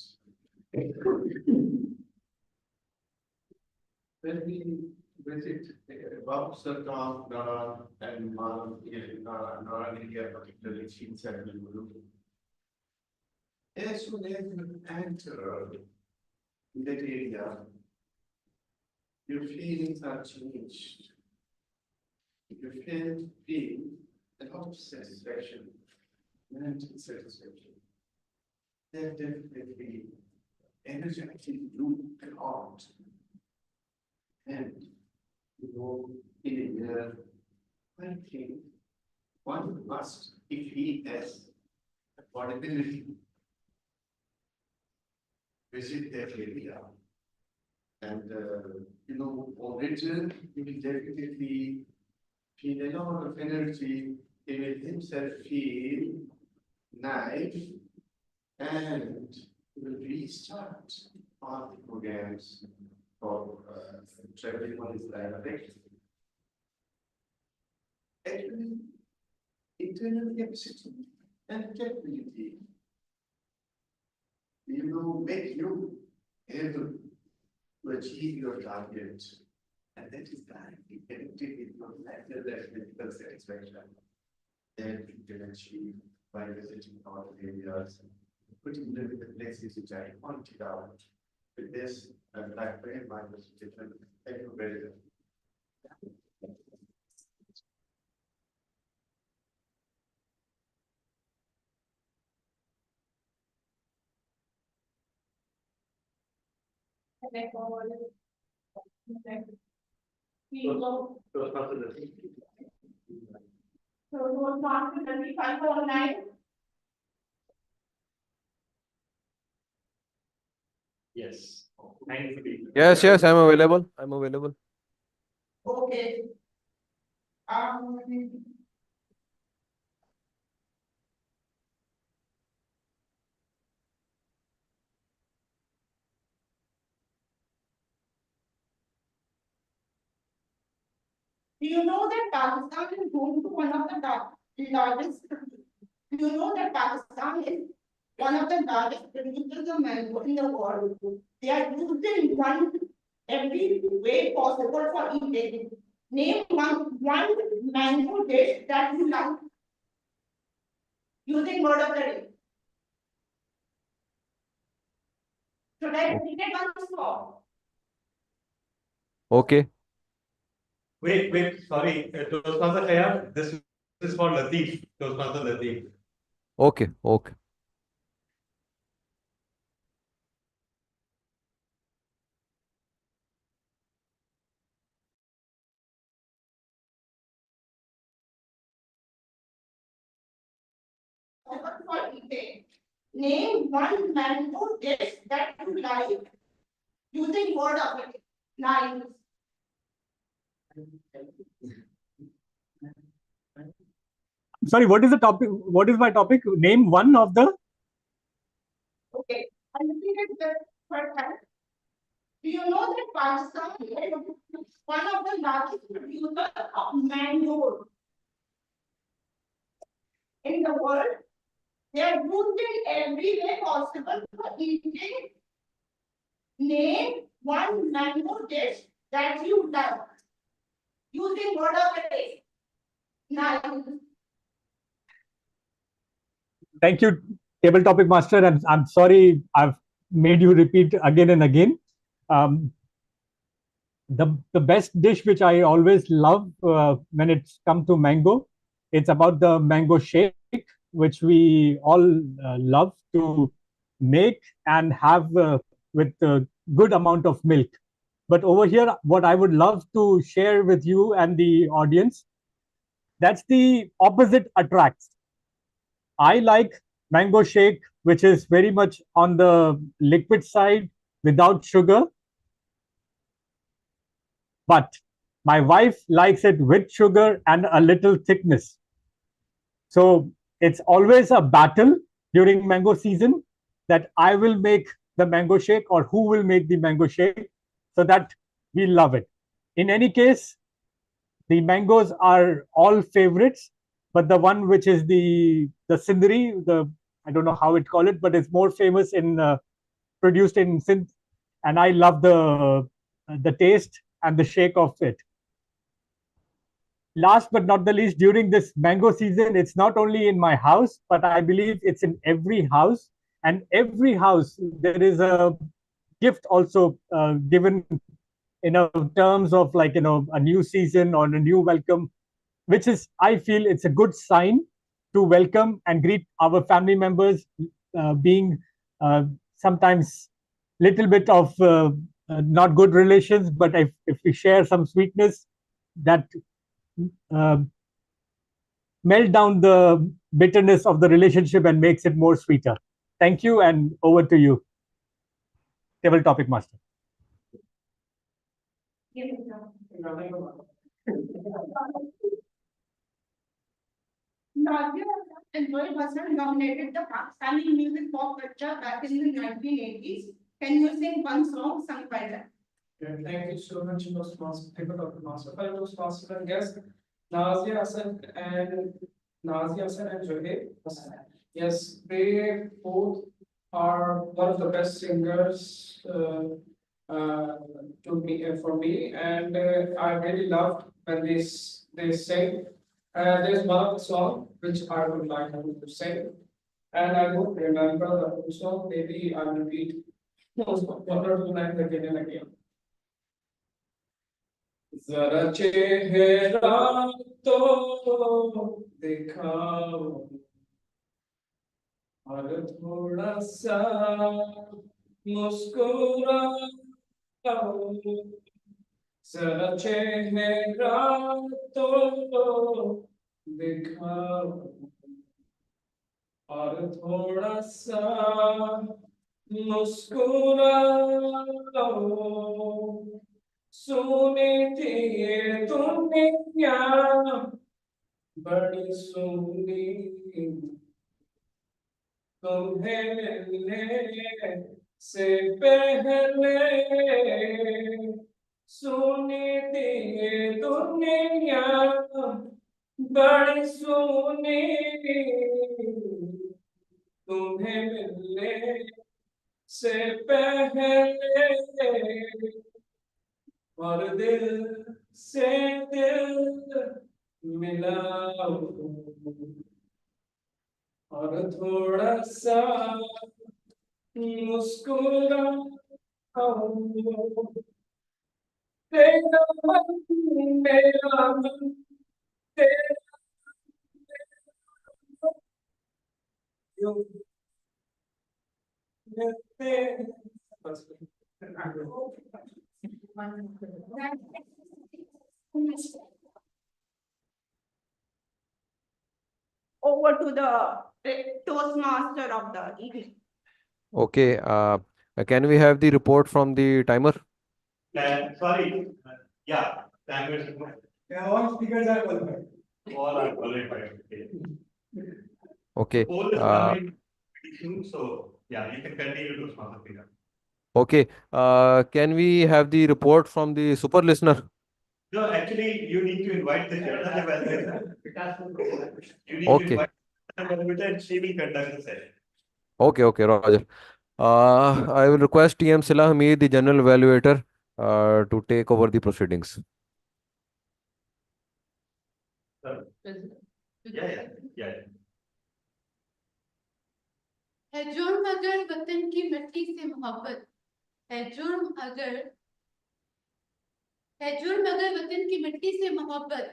Speaker 14: When we visit Babu Sarkar, Naran, and Naran area, particularly Chin and Mulu, as soon as you enter that area, your feelings are changed. You feel a lot of satisfaction, mental satisfaction. That definitely energetic loop out. And in a year, I think one must, if he has affordability, visit their area. And origin, he will definitely feel a lot of energy, he will himself feel nice, and he will restart all the programs for traveling on his direct. Actually, internal capacity and capability will make you able to achieve your target. And that is directly connected with your medical satisfaction that you can achieve by visiting all areas, particularly the places which I pointed out. With this, I would like to end my presentation. Thank you very much.
Speaker 3: Yes. Thankfully.
Speaker 2: Yes, yes, I'm available. I'm available.
Speaker 5: Okay. Do you know that Pakistan is home to one of the largest? Do you know that Pakistan is one of the largest producers of mango in the world? They are used in every way possible for eating. Name one mango dish that you like using word of the day. Should I repeat it once more?
Speaker 2: Okay.
Speaker 3: Wait, sorry. Toastmaster Khayal, this is for Latif, Toastmaster Latif.
Speaker 2: Okay. Okay.
Speaker 5: For eating. Name one mango dish that you like using word of the day. Nice.
Speaker 11: Sorry, what is the topic? What is my topic? Name one of the.
Speaker 5: Okay, I repeat it the third time. Do you know that Pakistan is one of the largest producers of mango in the world? They are used in every way possible for eating. Name one mango dish that you love using word of the day. Nice.
Speaker 11: Thank you, table topic master. And I'm sorry I've made you repeat again and again. The best dish which I always love when it's come to mango, it's about the mango shake, which we all love to make and have with a good amount of milk. But over here, what I would love to share with you and the audience, that's the opposite attracts. I like mango shake, which is very much on the liquid side without sugar. But my wife likes it with sugar and a little thickness. So it's always a battle during mango season that I will make the mango shake or who will make the mango shake so that we love it. In any case, the mangoes are all favorites, but the one which is the Sindri, I don't know how it call it, but it's more famous in produced in Sindh, and I love the taste and the shake of it. Last but not the least, during this mango season, it's not only in my house, but I believe it's in every house. And every house, there is a gift also given in terms of like, a new season or a new welcome, which is, I feel it's a good sign to welcome and greet our family members being sometimes little bit of not good relations, but if we share some sweetness, that uh, melt down the bitterness of the relationship and makes it more sweeter. Thank you, and over to you, table topic master.
Speaker 5: Nadia and Joy Hassan nominated the Pakistani music pop culture back in the 1980s. Can you sing one song sung by them?
Speaker 13: Thank you so much, Toastmaster. Fellow Toastmaster and guest, Nazia Hassan and Zohaib Hassan. Yes, they both are one of the best singers to me for me, and I really loved when they sing. There's one of the song which I would like them to sing, and I don't remember the whole song. Maybe I'll repeat one or two lines again and again. जरा चेहरा तो दिखाओ और थोड़ा सा मुस्कुराओ जरा चेहरा तो दिखाओ और थोड़ा सा मुस्कुराओ सुने थी ये दुनिया बड़ी सुनी तुम्हें मिलने से पहले सुनी थी ये दुनिया बड़ी सुनी तुम्हें मिलने से पहले और दिल से दिल मिलाओ और थोड़ा सा मुस्कुराओ तेरा मन मेरा मन तेरा यूं मिलते बस
Speaker 5: Over to the Toastmaster of the evening.
Speaker 2: Okay, can we have the report from the timer?
Speaker 1: Sorry, yeah, timer is.
Speaker 8: Yeah, all speakers are qualified.
Speaker 1: All are qualified.
Speaker 2: Okay.
Speaker 1: Poll is coming pretty soon, so yeah, you can continue to sponsor the
Speaker 2: Okay, can we have the report from the super listener?
Speaker 1: No, actually, you need to invite the general evaluator. You need to
Speaker 2: Okay.
Speaker 1: invite the evaluator and she will conduct the session.
Speaker 2: Okay, Roger. I will request TM Silah Hamid, the general evaluator, to take over the proceedings.
Speaker 1: Yeah.
Speaker 7: है जुर्म अगर वतन की मिट्टी से मोहब्बत है जुर्म अगर वतन की मिट्टी से मोहब्बत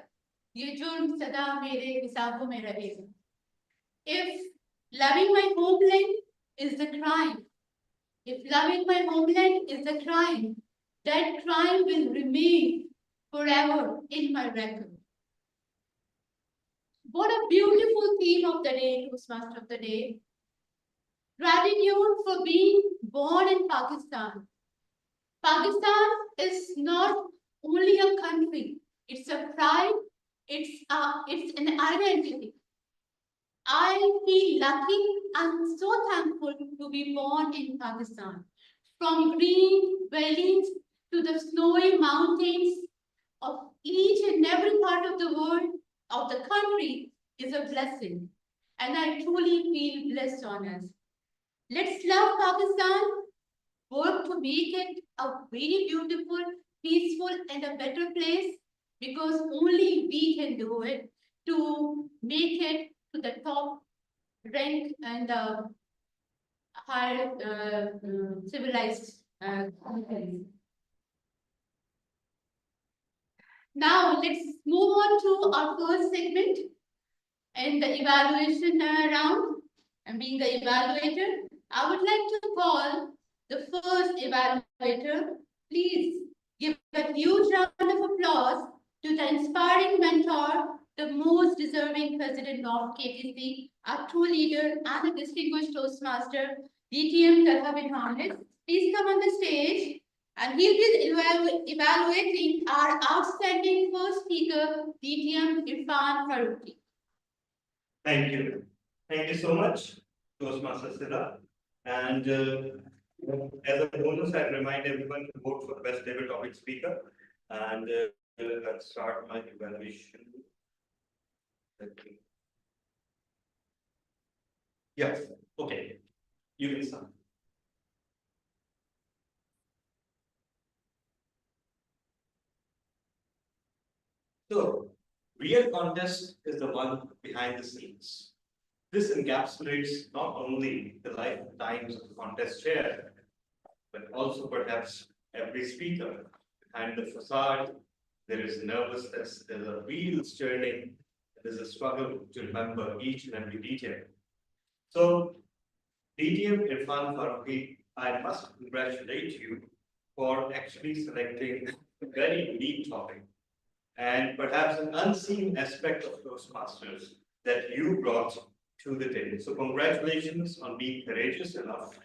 Speaker 7: ये जुर्म सदा मेरे हिसाबों में रहेगा. If loving my homeland is the crime, that crime will remain forever in my record. What a beautiful theme of the day, Toastmaster of the day. Gratitude for being born in Pakistan. Pakistan is not only a country, it's a pride, it's an identity. I feel lucky and so thankful to be born in Pakistan. From green valleys to the snowy mountains of each and every part of the world, of the country, is a blessing. And I truly feel blessed on us. Let's love Pakistan, work to make it a very beautiful, peaceful, and a better place, because only we can do it to make it to the top rank and higher civilized countries. Now let's move on to our first segment in the evaluation round. And being the evaluator, I would like to call
Speaker 5: the first evaluator. Please give a huge round of applause to the inspiring mentor, the most deserving president of KTC, our true leader and a distinguished Toastmaster, DTM Talha bin Hamid. Please come on the stage and he'll be evaluating our outstanding first speaker, DTM Irfan Faruqi.
Speaker 1: Thank you. Thank you so much, Toastmaster Sila. And as a bonus, I remind everyone to vote for the best debate topic speaker. And let's start my evaluation. Yes, okay. You can start. So, real contest is the one behind the scenes. This encapsulates not only the lifetimes of the contest chair, but also perhaps every speaker. Behind the facade, there is nervousness, there's a wheels turning, there's a struggle to remember each and every detail. So, DTM Irfan Faruqi, I must congratulate you for actually selecting a very unique topic and perhaps an unseen aspect of Toastmasters that you brought to the table. So congratulations on being courageous enough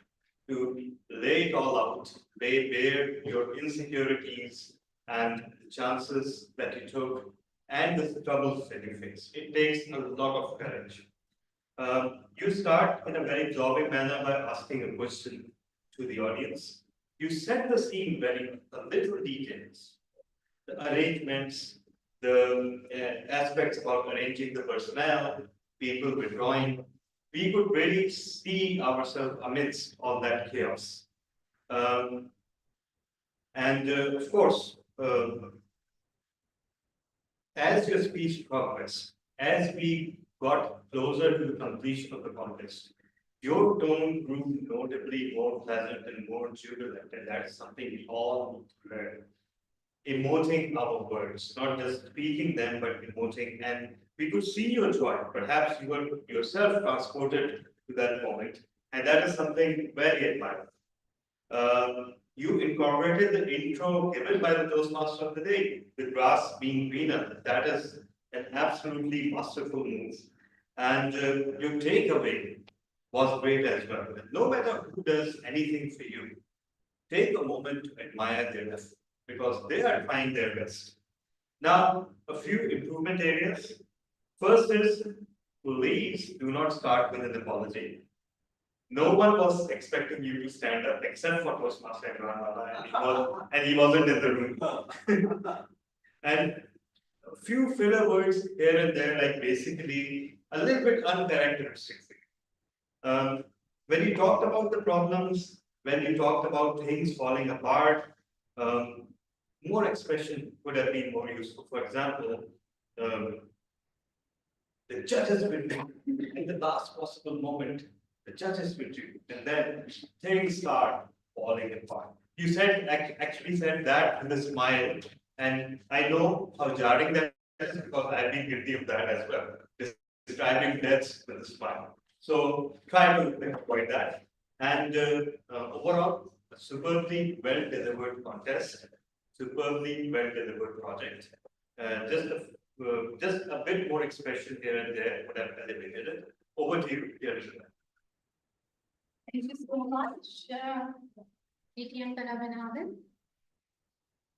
Speaker 1: to lay it all out, lay bare your insecurities and the chances that you took and the troubles that you face. It takes a lot of courage. You start in a very jovial manner by asking a question to the audience. You set the scene very little details, the arrangements, the aspects about arranging the personnel, people withdrawing. We could really see ourselves amidst all that chaos. Of course, as your speech progressed, as we got closer to the completion of the contest, your tone grew notably more pleasant and more jubilant, and that is something we all need to learn. Emoting our words, not just speaking them, but emoting, and we could see your joy. Perhaps you were yourself transported to that moment, and that is something very admirable. You incorporated the intro given by the Toastmaster of the day, the grass being greener. That is an absolutely masterful move. And your takeaway was great as well. No matter who does anything for you, take a moment to admire their effort because they are trying their best. Now, a few improvement areas. First is, please do not start with an apology. No one was expecting you to stand up except for Toastmaster Imran, and he wasn't in the room. And a few filler words here and there, like basically a little bit uncharacteristic. When you talked about the problems, when you talked about things falling apart, more expression would have been more useful. For example, the judges withdrew in the last possible moment. The judges withdrew, and then things start falling apart. You said actually said that with a smile, and I know how jarring that is because I've been guilty of that as well. Describing deaths with a smile. So try to avoid that. And overall, a superbly well delivered contest, superbly well delivered project. Just a bit more expression here and there would have elevated it. Over to you, Yarishna.
Speaker 5: Thank you so much, DTM Talha bin Hamid.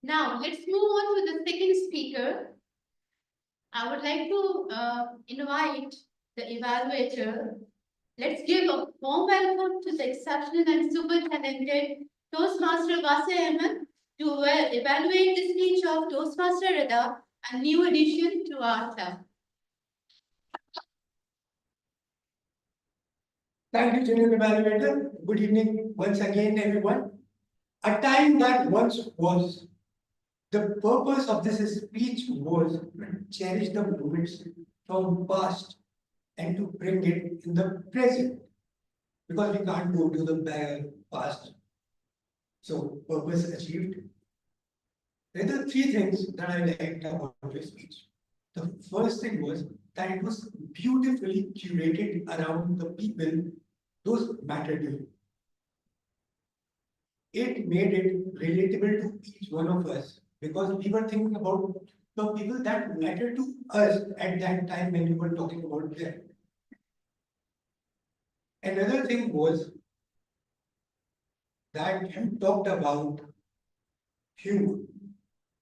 Speaker 5: Now, let's move on to the second speaker. I would like to invite the evaluator. Let's give a warm welcome to the exceptional and super talented Toastmaster Wasi Ahmed to evaluate the speech of Toastmaster Rida, a new addition to our club.
Speaker 8: Thank you, General Evaluator. Good evening once again, everyone. A time that once was. The purpose of this speech was to cherish the moments from past and to bring it in the present. Because we can't go to the past. So, purpose achieved. There are three things that I liked about this speech. The first thing was that it was beautifully curated around the people those mattered to you. it made it relatable to each one of us because we were thinking about the people that matter to us at that time when we were talking about them. Another thing was that you talked about humor.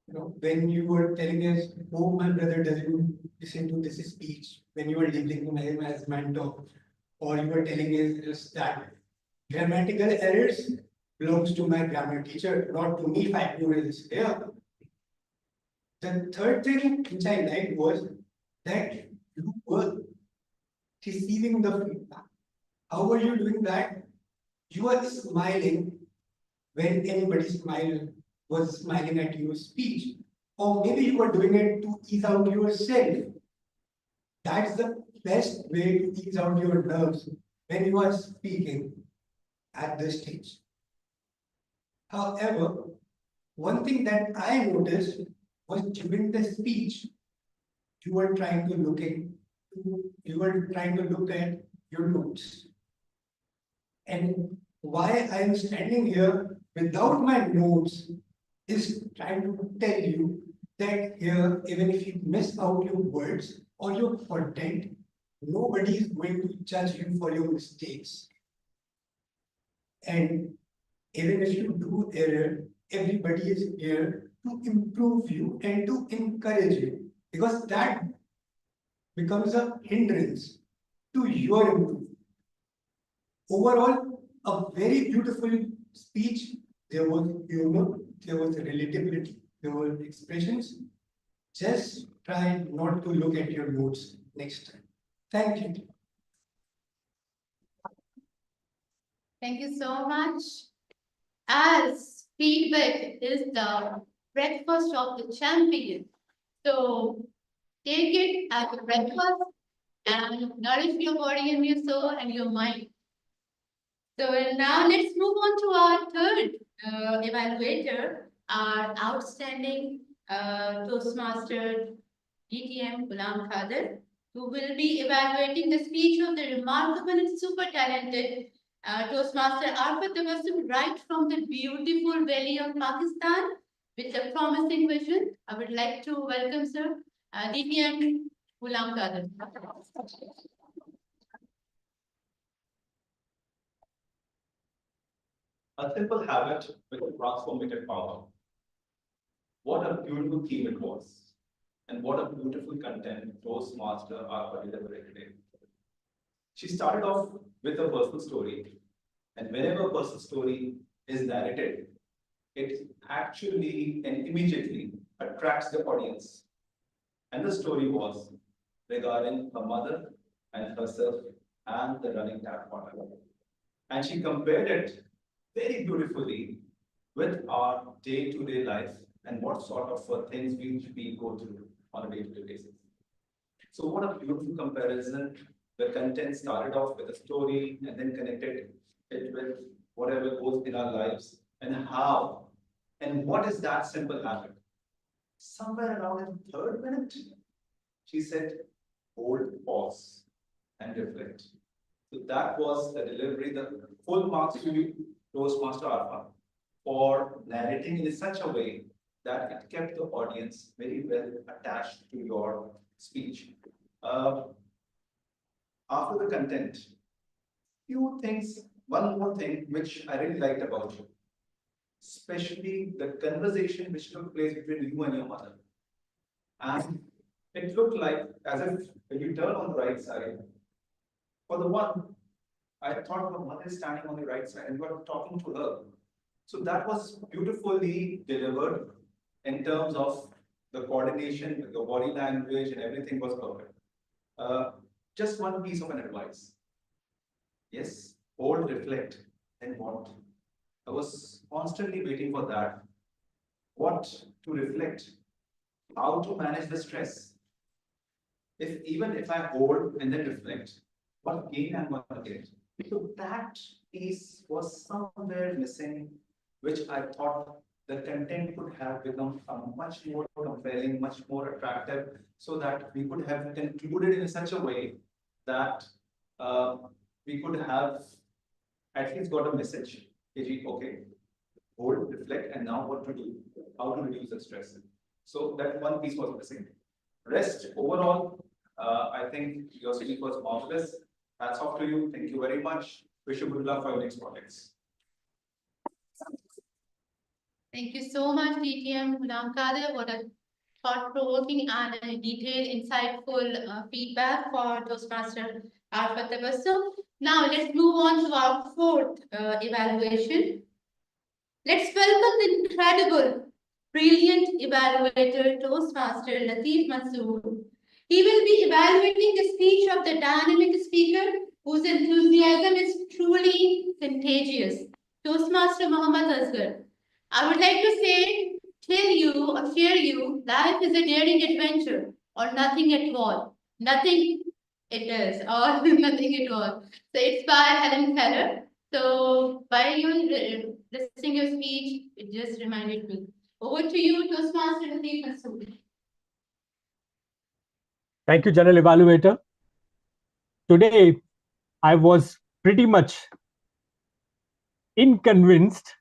Speaker 8: You know, when you were telling us, oh, my brother doesn't listen to this speech, when you were labeling him as mentor, or you were telling us that grammatical errors belongs to my grammar teacher, not to me, 5 is here. The third thing which I liked was that you were receiving the feedback. How were you doing that? You are smiling when anybody was smiling at your speech. Or maybe you were doing it to ease out yourself. That's the best way to ease out your nerves when you are speaking at the stage. However, one thing that I noticed was during the speech, you were trying to look at your notes. And why I am standing here without my notes is trying to tell you that here, even if you miss out your words or your content, nobody is going to judge you for your mistakes. And even if you do error, everybody is here to improve you and to encourage you because that becomes a hindrance to your improvement. Overall, a very beautiful speech. There was humor, there was relatability, there were expressions. Just try not to look at your notes next time. Thank you.
Speaker 5: Thank you so much. As feedback is the breakfast of the champion, so take it as a breakfast and nourish your body and your soul and your mind. So now let's move on to our third evaluator, our outstanding Toastmaster DTM Ghulam Khadir, who will be evaluating the speech of the remarkable and super talented Toastmaster Arfat Tabassum right from the beautiful valley of Pakistan with a promising vision. I would like to welcome sir, DTM Ghulam Khadir.
Speaker 9: A simple habit with a transformative power. What a beautiful theme it was. And what a beautiful content Toastmaster Arpa delivered today. She started off with a personal story. And whenever a personal story is narrated, it actually and immediately attracts the audience. And the story was regarding her mother and herself and the running tap water. And she compared it very beautifully with our day-to-day life and what sort of things we go through on a day-to-day basis. So what a beautiful comparison. The content started off with a story and then connected it with whatever goes in our lives and how and what is that simple habit. Somewhere around in the third minute, she said, hold, pause, and reflect. So that was the delivery, the full marks to you, Toastmaster Arpa, for narrating in such a way that it kept the audience very well attached to your speech. After the content, few things, one more thing which I really liked about you, especially the conversation which took place between you and your mother. And it looked like as if when you turn on the right side, for the one, I thought her mother is standing on the right side and you are talking to her. So that was beautifully delivered in terms of the coordination, the body language and everything was perfect. Just one piece of an advice. Yes, hold, reflect, and what? I was constantly waiting for that. What to reflect? How to manage the stress? Even if I hold and then reflect, what gain I'm going to get? So that piece was somewhere missing, which I thought the content could have become much more compelling, much more attractive, so that we could have concluded in such a way that we could have at least got a message. Okay, hold, reflect, and now what to do, how to reduce the stress. So that one piece was missing. Rest overall, I think your speech was marvelous. Hats off to you. Thank you very much. Wish you good luck for your next projects.
Speaker 5: Thank you so much, DTM Ghulam Qadir. What a thought-provoking and a detailed, insightful feedback for Toastmaster Arfat Tabassum. Now let's move on to our fourth evaluation. Let's welcome the incredible, brilliant evaluator, Toastmaster Latif Mansoor. He will be evaluating the speech of the dynamic speaker whose enthusiasm is truly contagious, Toastmaster Mohammad Asghar. I would like to say, tell you or share you, life is a daring adventure or nothing at all. Nothing it is or nothing at all. So it's by Helen Keller. So while you listening your speech, it just reminded me. Over to you, Toastmaster Latif Mansoor.
Speaker 11: Thank you, General Evaluator. Today, I was pretty much inconvinced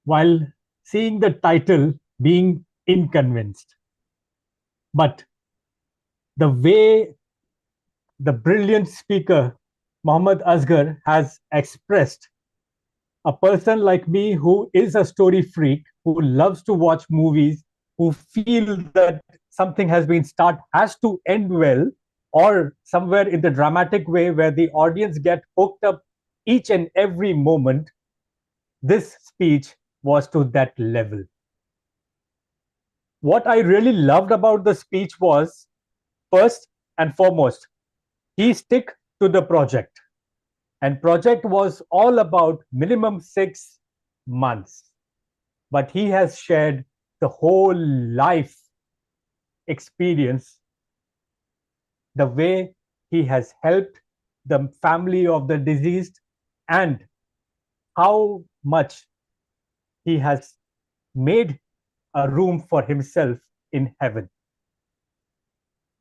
Speaker 11: while seeing the title being inconvinced. But the way the brilliant speaker, Mohammad Asghar, has expressed a person like me who is a story freak, who loves to watch movies, who feel that something has been has to end well, or somewhere in the dramatic way where the audience get hooked up each and every moment, this speech was to that level. What I really loved about the speech was, first and foremost, he stick to the project. And project was all about minimum 6 months. But he has shared the whole life experience, the way he has helped the family of the deceased, and how much he has made a room for himself in heaven.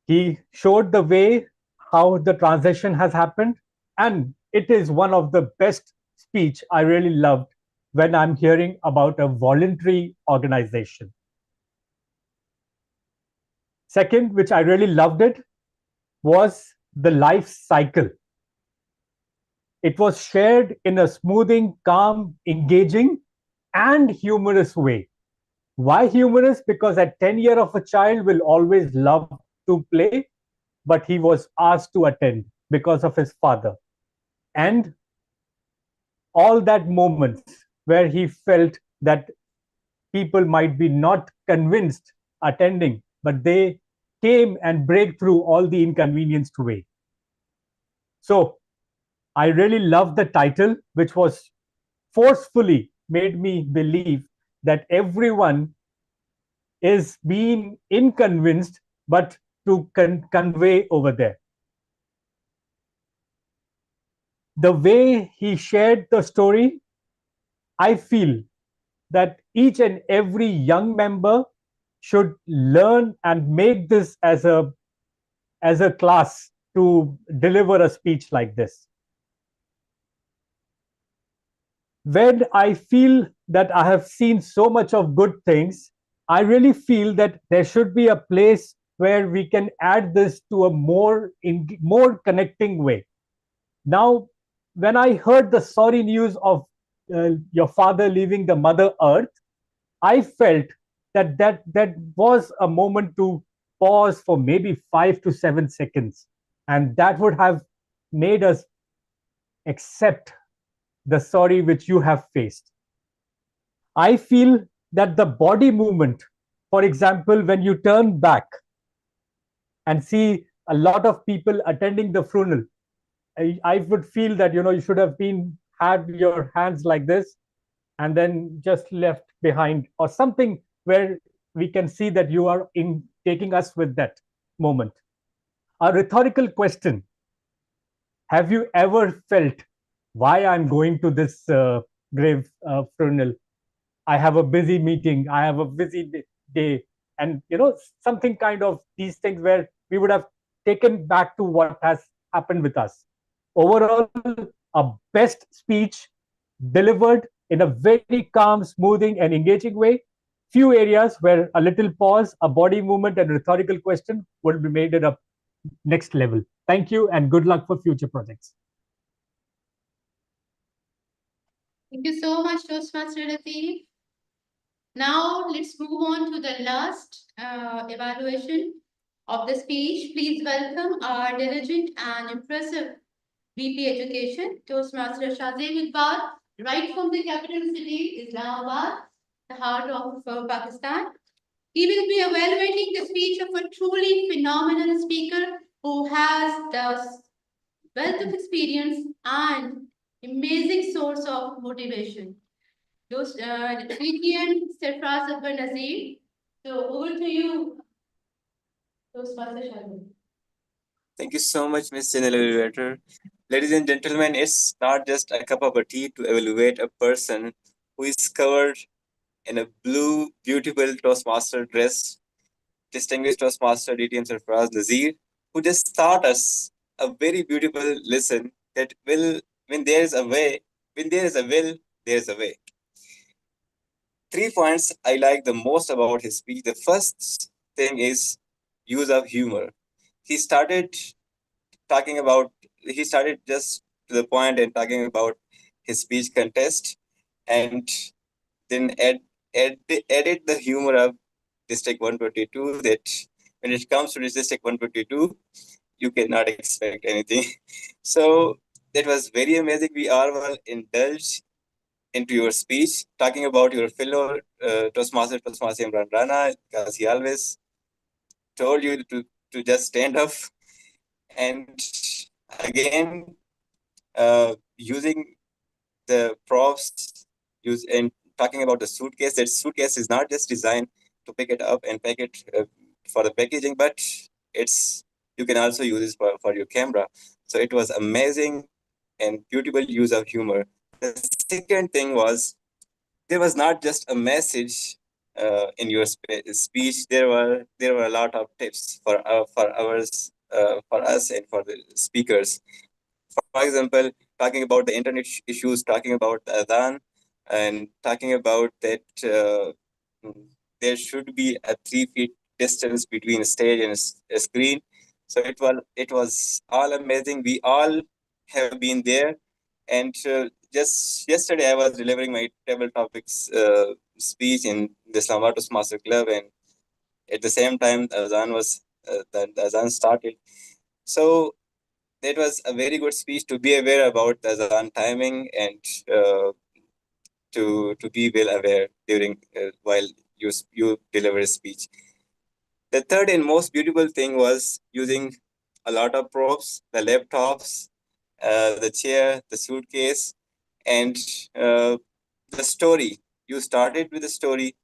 Speaker 11: He showed the way how the transition has happened, and it is one of the best speech I really loved when I'm hearing about a voluntary organization. Second, which I really loved it, was the life cycle. It was shared in a smoothing, calm, engaging, and humorous way. Why humorous? Because at 10 years of a child will always love to play, but he was asked to attend because of his father. And all that moments where he felt that people might be not convinced attending, but they came and break through all the inconvenienced way. So I really love the title, which was forcefully made me believe that everyone is being inconvinced, but to convey over there. The way he shared the story, I feel that each and every young member should learn and make this as a class to deliver a speech like this. When I feel that I have seen so much of good things, I really feel that there should be a place where we can add this to a more connecting way. Now, when I heard the sorry news of your father leaving the Mother Earth, I felt that was a moment to pause for maybe 5 to 7 seconds, and that would have made us accept the sorry which you have faced. I feel that the body movement, for example, when you turn back and see a lot of people attending the funeral, I would feel that you should have had your hands like this and then just left behind, or something where we can see that you are taking us with that moment. A rhetorical question: have you ever felt, why I'm going to this grave funeral? I have a busy meeting, I have a busy day, and something kind of these things where we would have taken back to what has happened with us. Overall, a best speech delivered in a very calm, smoothing, and engaging way. Few areas where a little pause, a body movement, and rhetorical question would be made at a next level. Thank you and good luck for future projects.
Speaker 15: Thank you so much, Toastmaster Rafi. Now let's move on to the last evaluation of the speech. Please welcome our diligent and impressive VP Education, Toastmaster Shahzeb Iqbal, right from the capital city, Islamabad, the heart of Pakistan. He will be evaluating the speech of a truly phenomenal speaker who has the wealth of experience and amazing source of motivation. Those PTM Sarfraz Akbar Nazir. So over to you, Toastmaster Shahzeb.
Speaker 4: Thank you so much, Ms. General Elevator. Ladies and gentlemen, it's not just a cup of tea to evaluate a person who is covered in a blue, beautiful Toastmaster dress, distinguished Toastmaster DTM Sarfraz Nazir, who just taught us a very beautiful lesson that when there is a way, when there is a will, there is a way. 3 points I like the most about his speech. The first thing is use of humor. He started he started just to the point and talking about his speech contest, and then added the humor of District 122, that when it comes to District 122, you cannot expect anything. So that was very amazing. We all will indulge into your speech, talking about your fellow Toastmaster Imran Rana, because he always told you to just stand up. And again, using the props, and talking about the suitcase. That suitcase is not just designed to pick it up and pack it for the packaging, but you can also use it for your camera. So it was amazing and beautiful use of humor. The second thing was, there was not just a message in your speech. There were a lot of tips for us and for the speakers. For example, talking about the internet issues, talking about the adhan, and talking about that there should be a 3 feet distance between a stage and a screen. So it was all amazing. We all have been there, and just yesterday I was delivering my table topics speech in the Islamabad Master Club, and at the same time the azan started. So that was a very good speech to be aware about the azan timing, and to be well aware during while you deliver a speech. The third and most beautiful thing was using a lot of props, the laptops, the chair, the suitcase, and the story. You started with a story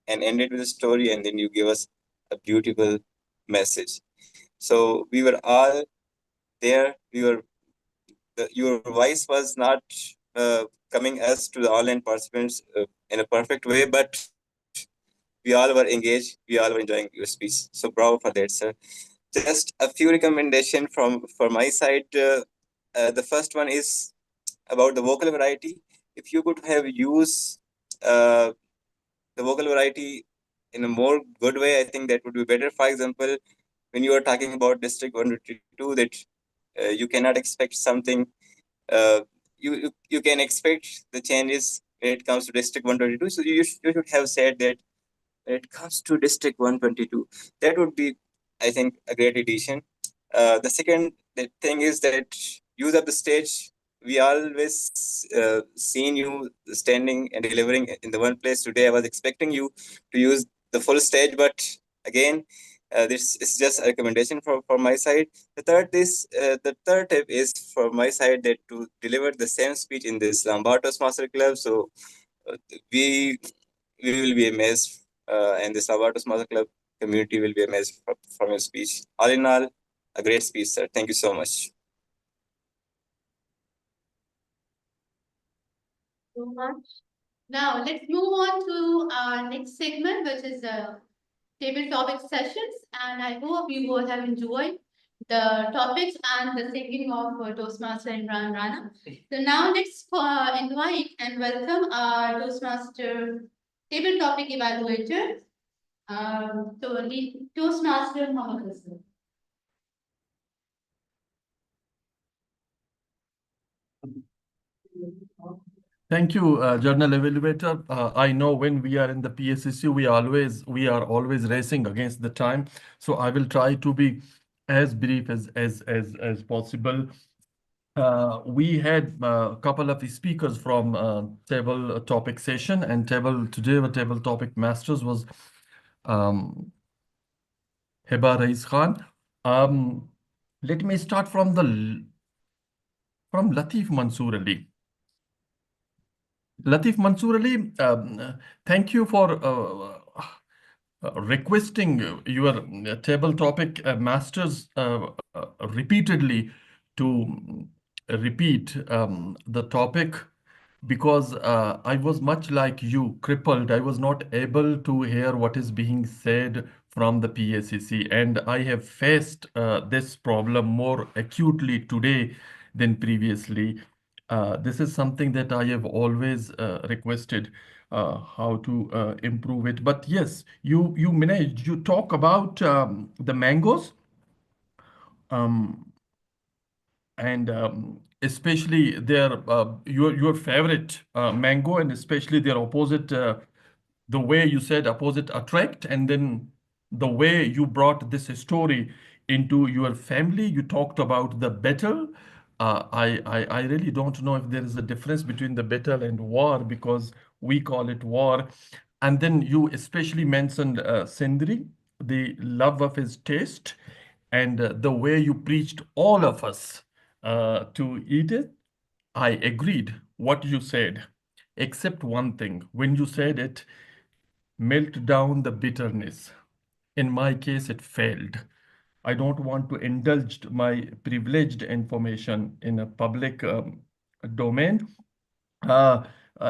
Speaker 4: and ended with a story, and then you give us a beautiful message. So we were all there. Your voice was not coming as to the online participants in a perfect way, but we all were engaged. We all were enjoying your speech. So bravo for that, sir. Just a few recommendations from my side. The first one is about the vocal variety. If you could have used uh, the vocal variety in a more good way, I think that would be better. For example, when you are talking about District 122, that you cannot expect something. You can expect the changes when it comes to District 122. So you should have said that when it comes to District 122. That would be, I think, a great addition. The second thing is that use of the stage. We always seen you standing and delivering in the one place. Today, I was expecting you to use the full stage, but again, this is just a recommendation from my side. The third tip is from my side, that to deliver the same speech in this Lambartos Master Club. So uh, we we will be amazed, and the Salvatos Mother Club community will be amazed from your speech. All in all, a great speech, sir. Thank you so much.
Speaker 15: So much. Now let's move on to our next segment, which is table topic sessions. And I hope you all have enjoyed the topics and the singing of Toastmaster Imran Rana. So now let's invite and welcome our Toastmaster table topic evaluator, Toastmaster Mohammed Hassan.
Speaker 12: Thank you, Journal Evaluator. I know when we are in the PSCC, we are always racing against the time. So I will try to be as brief as possible. We had a couple of speakers from table topic session, and table topic masters was Heba Rais Khan. Let me start from Latif Mansoor Ali. Latif Mansoor Ali, thank you for requesting your table topic masters repeatedly to repeat the topic, because I was much like you, crippled. I was not able to hear what is being said from the PACC, and I have faced this problem more acutely today than previously. This is something that I have always requested how to improve it. But yes, you managed. You talk about the mangoes, and especially your favorite mango, and especially their opposite. The way you said opposite attract, and then the way you brought this story into your family. You talked about the battle. I really don't know if there is a difference between the battle and war, because we call it war. And then you especially mentioned Sindri, the love of his taste, and the way you preached all of us to eat it. I agreed what you said, except one thing. When you said it, melt down the bitterness. In my case, it failed. I don't want to indulge my privileged information in a public domain. Uh,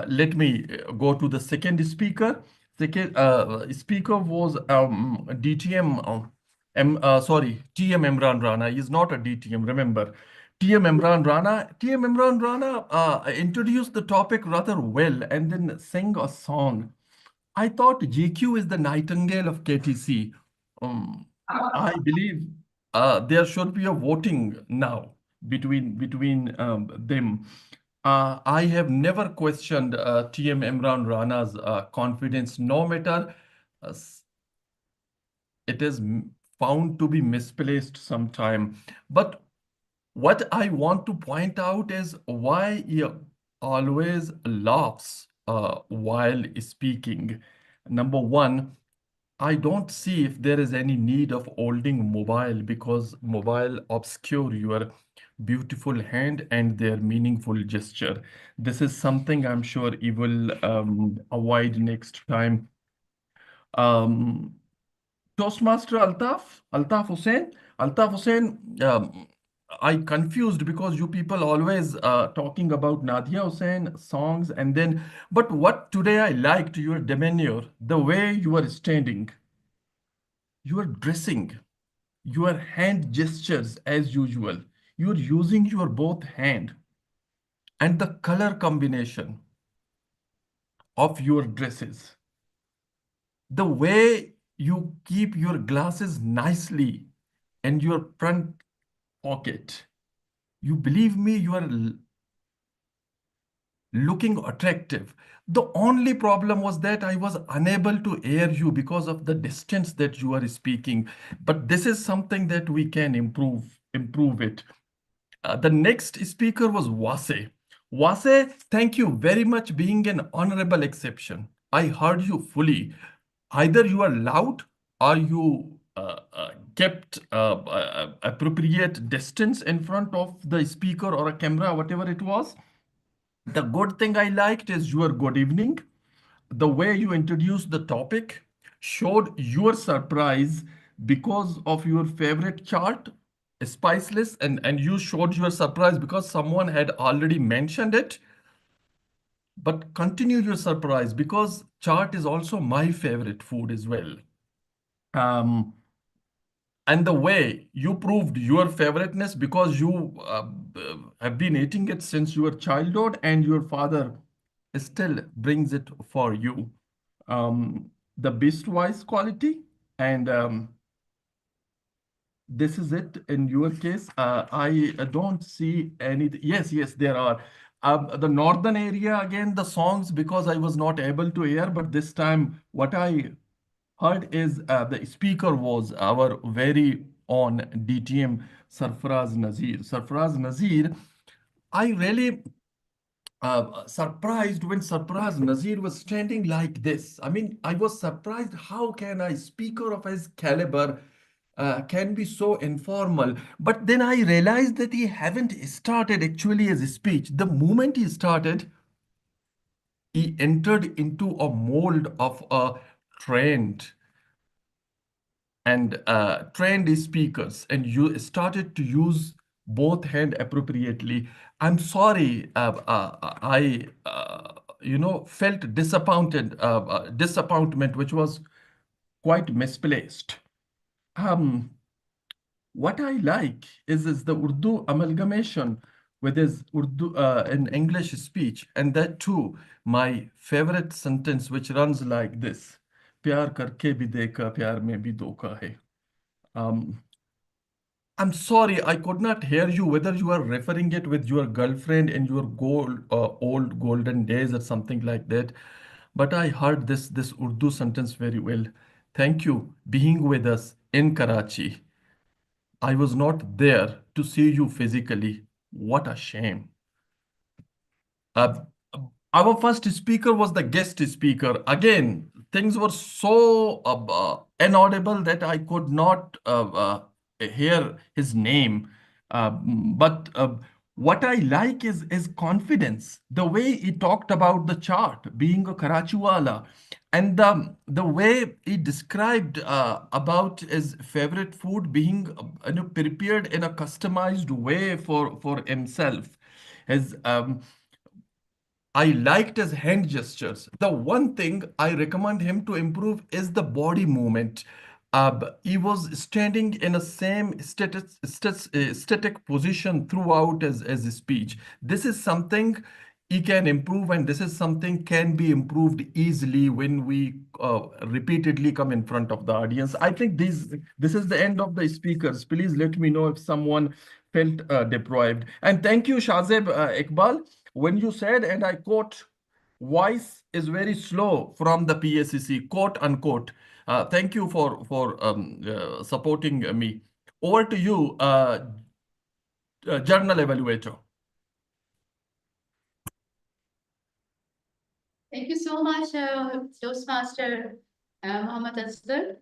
Speaker 12: Let me go to the second speaker. Second speaker was DTM. Sorry, TM Imran Rana. He is not a DTM. Remember, TM Imran Rana. TM Imran Rana introduced the topic rather well and then sang a song. I thought JQ is the nightingale of KTC. I believe there should be a voting now between them. I have never questioned TM Imran Rana's confidence, no matter uh, it is found to be misplaced sometime. But what I want to point out is why he always laughs while speaking. Number one, I don't see if there is any need of holding mobile, because mobile obscure your beautiful hand and their meaningful gesture. This is something I'm sure he will avoid next time. Um, Toastmaster Altaf Hussain, I confused because you people always talking about Nadia Hussain songs, and then, but what today I liked your demeanor, the way you are standing, you are dressing, your hand gestures as usual. You're using your both hand, and the color combination of your dresses, the way you keep your glasses nicely in your front pocket. You believe me, you are looking attractive. The only problem was that I was unable to hear you because of the distance that you are speaking. But this is something that we can improve it. The next speaker was Wase. Wase, thank you very much being an honorable exception. I heard you fully. Either you are loud or you kept appropriate distance in front of the speaker or a camera, whatever it was. The good thing I liked is your good evening. The way you introduced the topic showed your surprise because of your favorite chart, Spiceless, and you showed your surprise because someone had already mentioned it. But continue your surprise because chart is also my favorite food as well. Um, And the way you proved your favoriteness because you have been eating it since your childhood, and your father still brings it for you. The beast-wise quality, and this is it in your case. I don't see any. Yes, yes, there are. The northern area, again, the songs, because I was not able to hear, but this time what I heard is the speaker was our very own DTM Sarfaraz Nazir. Sarfaraz Nazir, I really surprised when Sarfaraz Nazir was standing like this. I mean, I was surprised, how can a speaker of his caliber can be so informal? But then I realized that he haven't started actually as a speech. The moment he started, he entered into a mold of a trend and trained speakers, and you started to use both hand appropriately. I'm sorry, I felt disappointment, which was quite misplaced. Um, what I like is the Urdu amalgamation with his Urdu in English speech, and that too, my favorite sentence, which runs like this: "प्यार करके भी देखा, प्यार में भी धोखा है." Um, I'm sorry, I could not hear you whether you are referring it with your girlfriend in your old golden days or something like that. But I heard this Urdu sentence very well. Thank you being with us in Karachi. I was not there to see you physically. What a shame. Uh, our first speaker was the guest speaker. Again, things were so inaudible that I could not hear his name. But what I like is his confidence, the way he talked about the chart, being a Karachiwala, and the way he described about his favorite food being prepared in a customized way for himself. His I liked his hand gestures. The one thing I recommend him to improve is the body movement. He was standing in a same static position throughout his speech. This is something he can improve, and this is something can be improved easily when we repeatedly come in front of the audience. I think this is the end of the speakers. Please let me know if someone felt deprived. And thank you, Shazeb Iqbal, when you said, and I quote, "Voice is very slow from the PSCC," quote unquote. Thank you for supporting me. Over to you, journal evaluator.
Speaker 15: Thank you so much, Toastmaster Mohammed Asghar.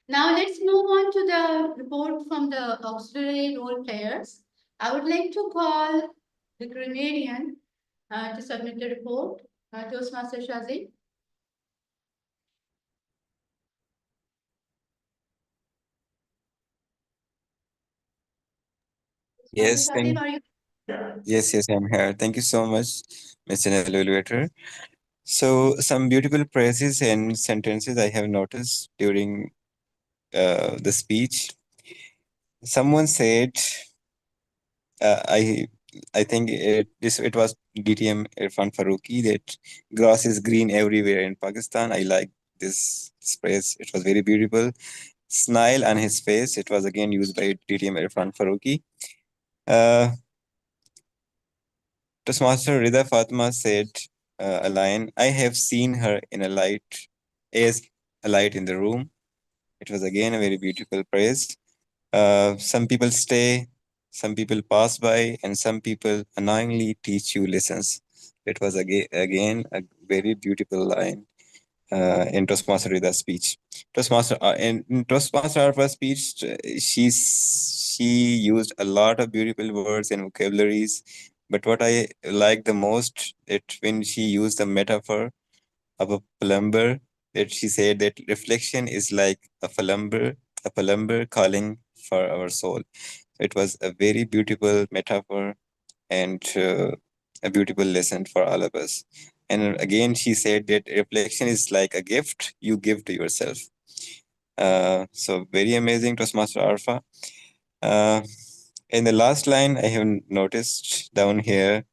Speaker 15: Now let's move on to the report from the auxiliary role players. I would like to call the Grenadian to submit the report. Toastmaster Shazi.
Speaker 4: Yes,
Speaker 15: Shazib, are you?
Speaker 4: yes, I'm here. Thank you so much, Mr. Elevator. So, some beautiful phrases and sentences I have noticed during the speech. Someone said, uh, I I think it was DTM Irfan Faruqi, that grass is green everywhere in Pakistan. I like this phrase. It was very beautiful. Smile on his face. It was again used by DTM Irfan Faruqi. Uh, Toastmaster Rida Fatma said a line, "I have seen her in a light, as a light in the room." It was again a very beautiful praise. Some people stay, some people pass by, and some people annoyingly teach you lessons. It was again a very beautiful line in Toastmaster Rida's speech. In Toastmaster Arpa's speech, she used a lot of beautiful words and vocabularies. But what I like the most, it when she used the metaphor of a plumber, that she said that reflection is like a plumber calling for our soul. It was a very beautiful metaphor and a beautiful lesson for all of us. And again, she said that reflection is like a gift you give to yourself. So very amazing, Toastmaster Arfa. In the last line, I have noticed down here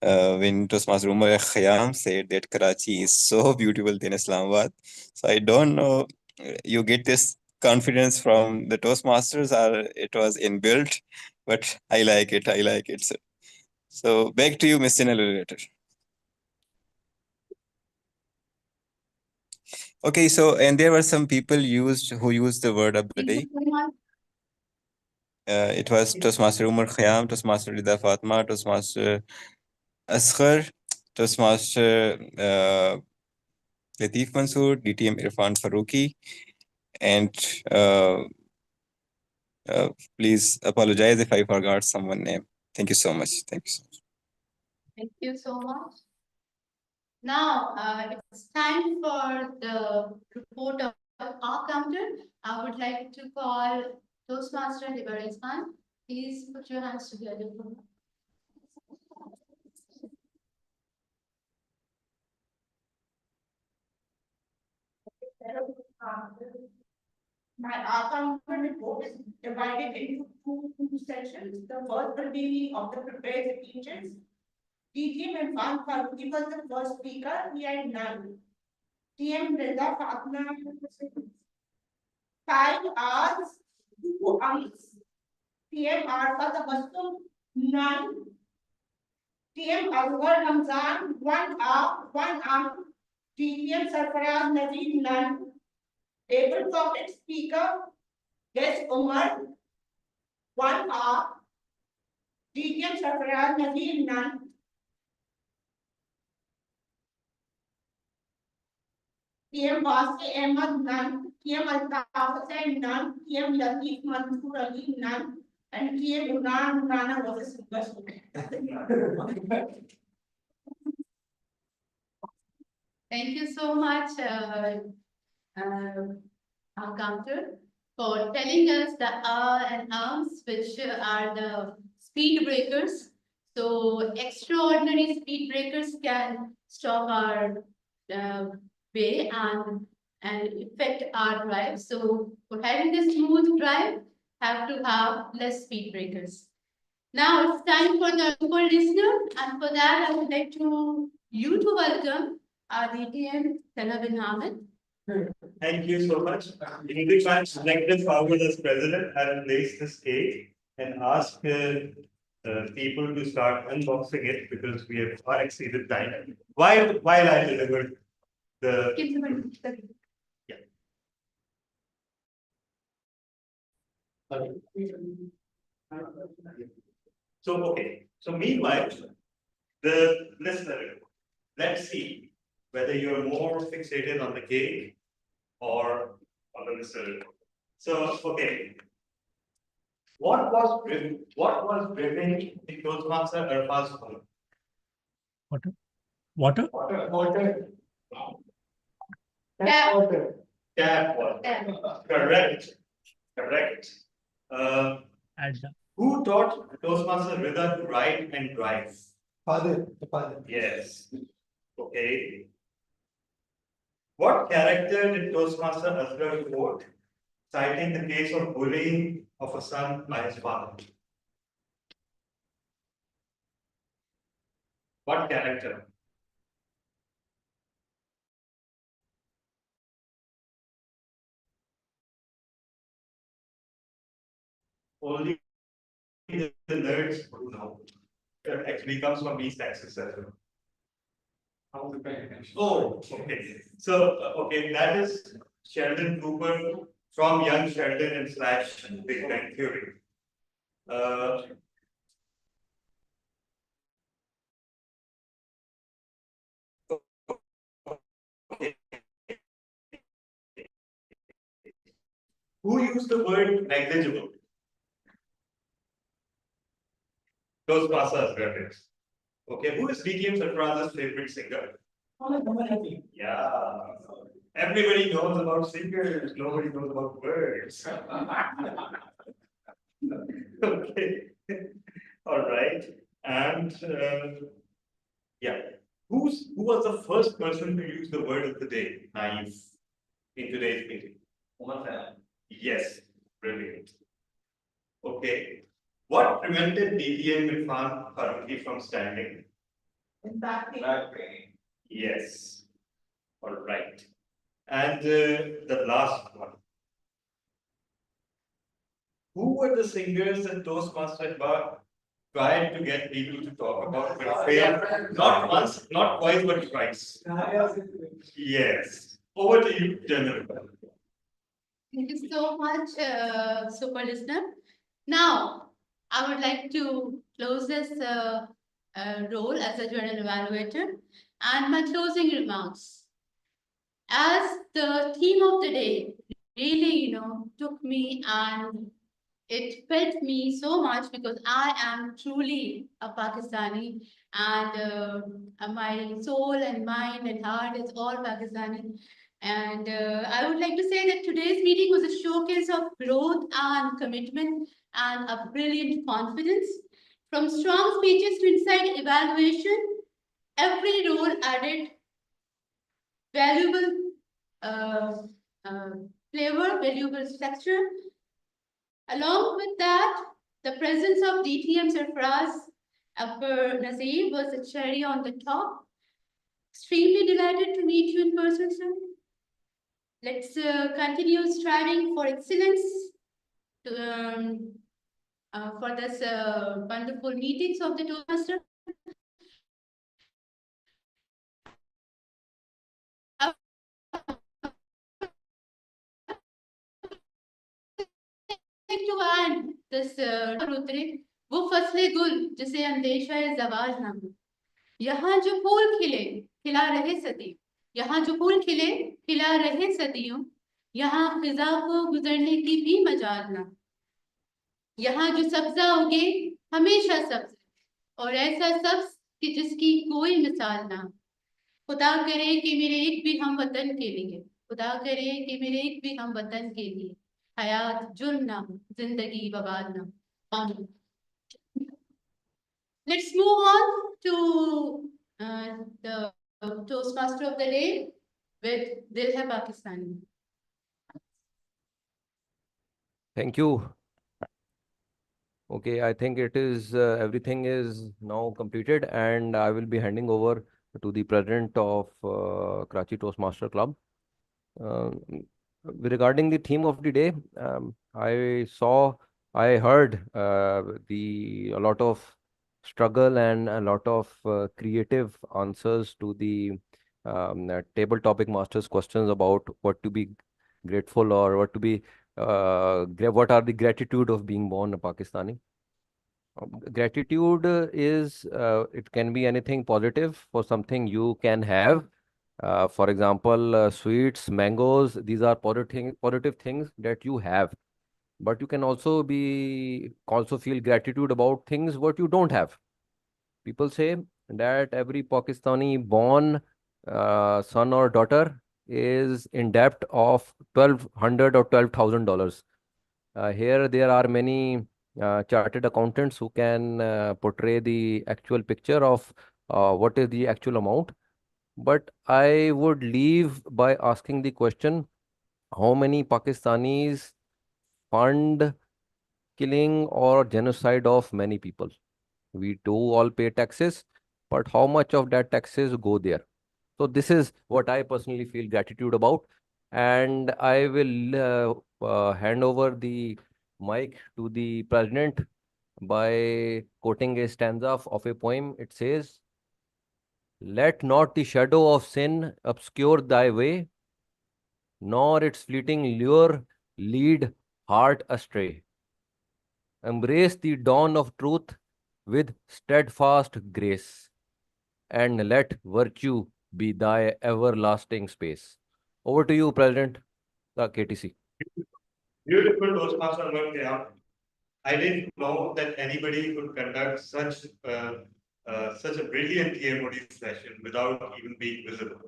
Speaker 4: when Toastmaster Umar Khayyam said that Karachi is so beautiful than Islamabad. So I don't know, you get this confidence from the Toastmasters or it was inbuilt, but I like it. I like it. So back to you, Mr. Narrator. Okay, so and there were some people who used the word of the day. It was Toastmaster Umar Khayyam, Toastmaster Rida Fatma, Toastmaster Asghar, Toastmaster Latif Mansoor, DTM Irfan Faruqi, and please apologize if I forgot someone's name. Thank you so much. Thank you so much.
Speaker 15: Thank you so much. Now, it's time for the report of our counter. I would like to call Toastmaster Hibaris Khan. Please put your hands together for me.
Speaker 5: My account report is divided into two sections. The first will be of the prepared speeches. DTM and Fan Faruqi was the first speaker. He had none. TM Reza Fatma 5 hours, 2 hours. TM Arfa Tabassum none. TM Azhar Ramzan 1 hour, 1 hour. TM Sarfaraz Nadeem none. Able topic speaker, guest Umar 1 hour. TM Sarfaraz Nadeem none. TM Basti Ahmad none. TM Altaf Hussain none. TM Latif Mansoor Ali none. And TM Imran Rana was a super student.
Speaker 15: Thank you so much, our counter, for telling us the and arms, which are the speed breakers. So extraordinary speed breakers can stop our way and affect our drive. So for having a smooth drive, have to have less speed breakers. Now it's time for the listener, and for that I would like you to welcome our DTM Talabin Ahmed.
Speaker 3: Thank you so much. English man selected forward as president and place the stage and ask people to start unboxing it because we have far exceeded time. While I delivered the So meanwhile, the listener, let's see whether you're more fixated on the cake or on the listener. So, okay. What was driven in Toastmaster Arfa's home?
Speaker 13: Water?
Speaker 3: Water.
Speaker 15: Tap
Speaker 3: water. Tap water. Correct. Correct. Who taught Toastmaster Rida to write and drive?
Speaker 8: Father, the father.
Speaker 3: Yes. Okay. What character did Toastmaster Asghar quote, citing the case of bullying of a son by his father? What character? Only the nerds would know. It actually comes from East Texas as well. Oh, okay. So, okay, that is Sheldon Cooper from Young Sheldon and slash Big Bang Theory. Okay. Who used the word negligible? Toastmasters reference. Okay, who is DTM Sarfaraz's favorite singer? Yeah. Everybody knows about singers, nobody knows about words. Okay. All right. And yeah. Who was the first person to use the word of the day, naive, in today's meeting? Yes, brilliant. Okay. What prevented DTM Irfan Faruqi from standing?
Speaker 5: Back
Speaker 3: pain. Yes. All right. And the last one. Who were the singers that Toastmaster Bar tried to get people to talk about but failed not once, not twice, but twice? Yes. Over to you, General.
Speaker 15: Thank you so much, super listener. Now, I would like to close this role as a journal evaluator and my closing remarks. As the theme of the day really, took me and it felt me so much because I am truly a Pakistani and my soul and mind and heart is all Pakistani. And I would like to say that today's meeting was a showcase of growth and commitment and a brilliant confidence. From strong speeches to insight evaluation, every role added valuable uh, uh, flavor, valuable texture. Along with that, the presence of DTM Sarfraz Akbar Nazir was a cherry on the top. Extremely delighted to meet you in person, sir. Let's continue striving for excellence for this wonderful meetings of the Toastmaster. To add this उतरे वो फसले गुल जिसे अंदेशा ज़वाज ना हो यहाँ जो फूल खिले खिला रहे सदी यहाँ जो फूल खिले खिला रहे सदियों यहाँ फिजा को गुजरने की भी मजाल ना यहाँ जो सब्जा उगे हमेशा सब्ज और ऐसा सब्ज कि जिसकी कोई मिसाल ना खुदा करे कि मेरे एक भी हम वतन के लिए खुदा करे कि मेरे एक भी हम वतन के लिए हयात जुर्म ना हो जिंदगी बवाल ना हो Let's move on to the Toastmaster of the day with Dil Hai Pakistani.
Speaker 2: Thank you. Okay, I think it is everything is now completed, and I will be handing over to the president of Karachi Toastmaster Club. Regarding the theme of the day, I heard a lot of struggle and a lot of creative answers to the table topic masters questions about what to be grateful or what to be what are the gratitude of being born a Pakistani. Gratitude is it can be anything positive for something you can have. For example, sweets, mangoes, these are positive things that you have. But you can also feel gratitude about things what you don't have. People say that every Pakistani born son or daughter is in debt of $1,200 or $12,000. Here there are many chartered accountants who can portray the actual picture of what is the actual amount. But I would leave by asking the question, how many Pakistanis fund killing or genocide of many people? We do all pay taxes, but how much of that taxes go there? So this is what I personally feel gratitude about. And I will hand over the mic to the president by quoting a stanza of a poem. It says, "Let not the shadow of sin obscure thy way, nor its fleeting lure lead heart astray. Embrace the dawn of truth with steadfast grace, and let virtue be thy everlasting space." Over to you, President, KTC.
Speaker 3: Beautiful Toastmaster work there. I didn't know that anybody could conduct such a brilliant TMOD session without even being visible.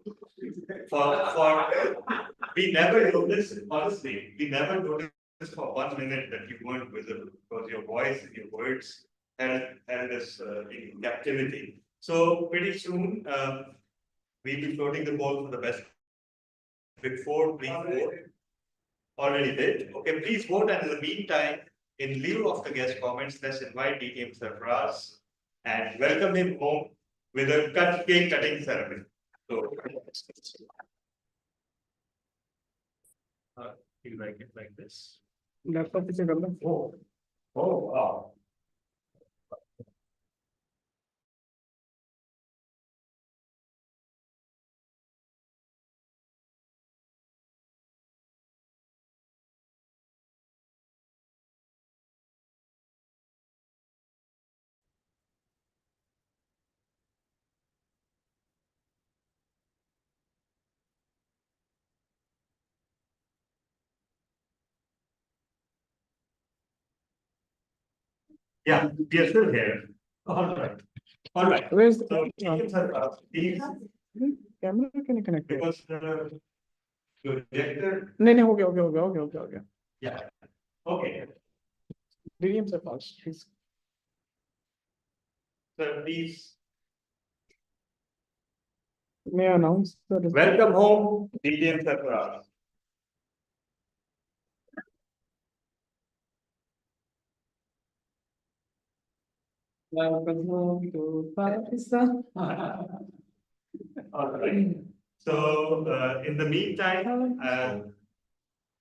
Speaker 3: We never noticed, honestly, we never noticed for 1 minute that you weren't visible because your voice and your words held us in captivity. So pretty soon, we'll be floating the ball for the best. Before 3-4. already did. Okay, please vote, and in the meantime, in lieu of the guest comments, let's invite DTM Sarfaraz and welcome him home with a cake cutting ceremony. So, you like it like this?
Speaker 13: Laptop पीछे कर लो.
Speaker 3: Oh, wow. Yeah, we are still here. All right. All right.
Speaker 13: Where's the
Speaker 3: So, DTM Sarfaraz, please,
Speaker 13: camera? Can you connect it?
Speaker 3: because the projector.
Speaker 13: नहीं हो गया.
Speaker 3: Yeah. Okay.
Speaker 13: DTM sir first, please.
Speaker 3: Sir, please.
Speaker 13: May I announce the
Speaker 3: Welcome home, DTM Sarfaraz.
Speaker 13: Welcome home to Pakistan.
Speaker 3: All right. So, in the meantime,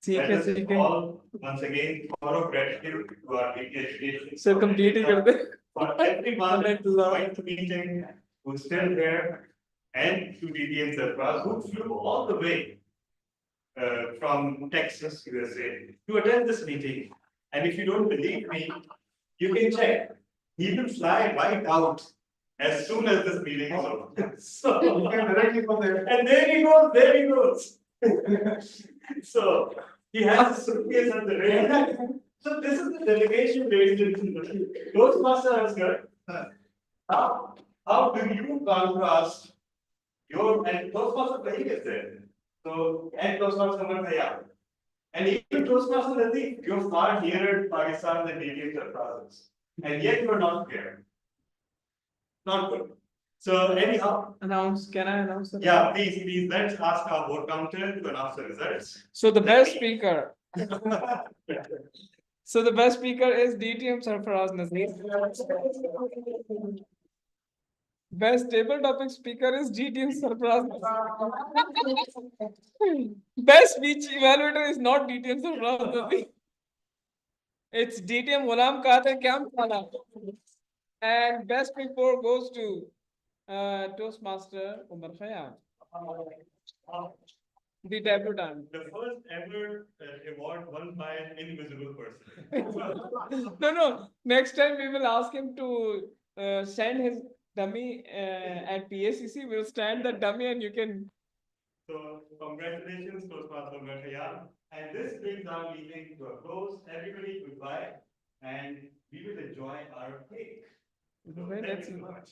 Speaker 3: let us all once again thorough gratitude to our education.
Speaker 13: Sir, complete ही कर दे.
Speaker 3: For everyone joined the meeting who's still here, and to DTM Sarfaraz who flew all the way from Texas, USA, to attend this meeting. And if you don't believe me, you can check. He will fly right out as soon as this meeting is over. So, and there he goes. So, he has a suitcase at the ready. So, this is the delegation, ladies and gentlemen. Toastmasters, how do you contrast your, and Toastmaster Pratik is there. So, and Toastmaster Umar Khayyam. And even Toastmaster Latif, you're far nearer to Pakistan than DTM Sarfaraz. And yet you are not here. Not good. So anyhow.
Speaker 13: Can I announce the
Speaker 3: Yeah, please, let's ask our vote counter to announce the results.
Speaker 13: So the best speaker. So the best speaker is DTM Sarfaraz Nazir. Best table topic speaker is DTM Sarfaraz Nazir. Best speech evaluator is not DTM Sarfaraz Nazir. It's DTM Ghulam Qadir Kamp. And best report goes to Toastmaster Umar Khayyam. The debutant.
Speaker 3: The first ever award won by an invisible person.
Speaker 13: No. Next time we will ask him to send his dummy at PACC. We'll stand the dummy and you can.
Speaker 3: So congratulations, Toastmaster Umar Khayyam. And this brings our meeting to a close. Everybody goodbye. And we will enjoy our cake. So, thank you so much.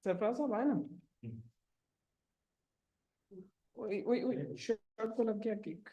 Speaker 13: Sarfaraz साहब आए ना? Wait, shirt को लग गया cake.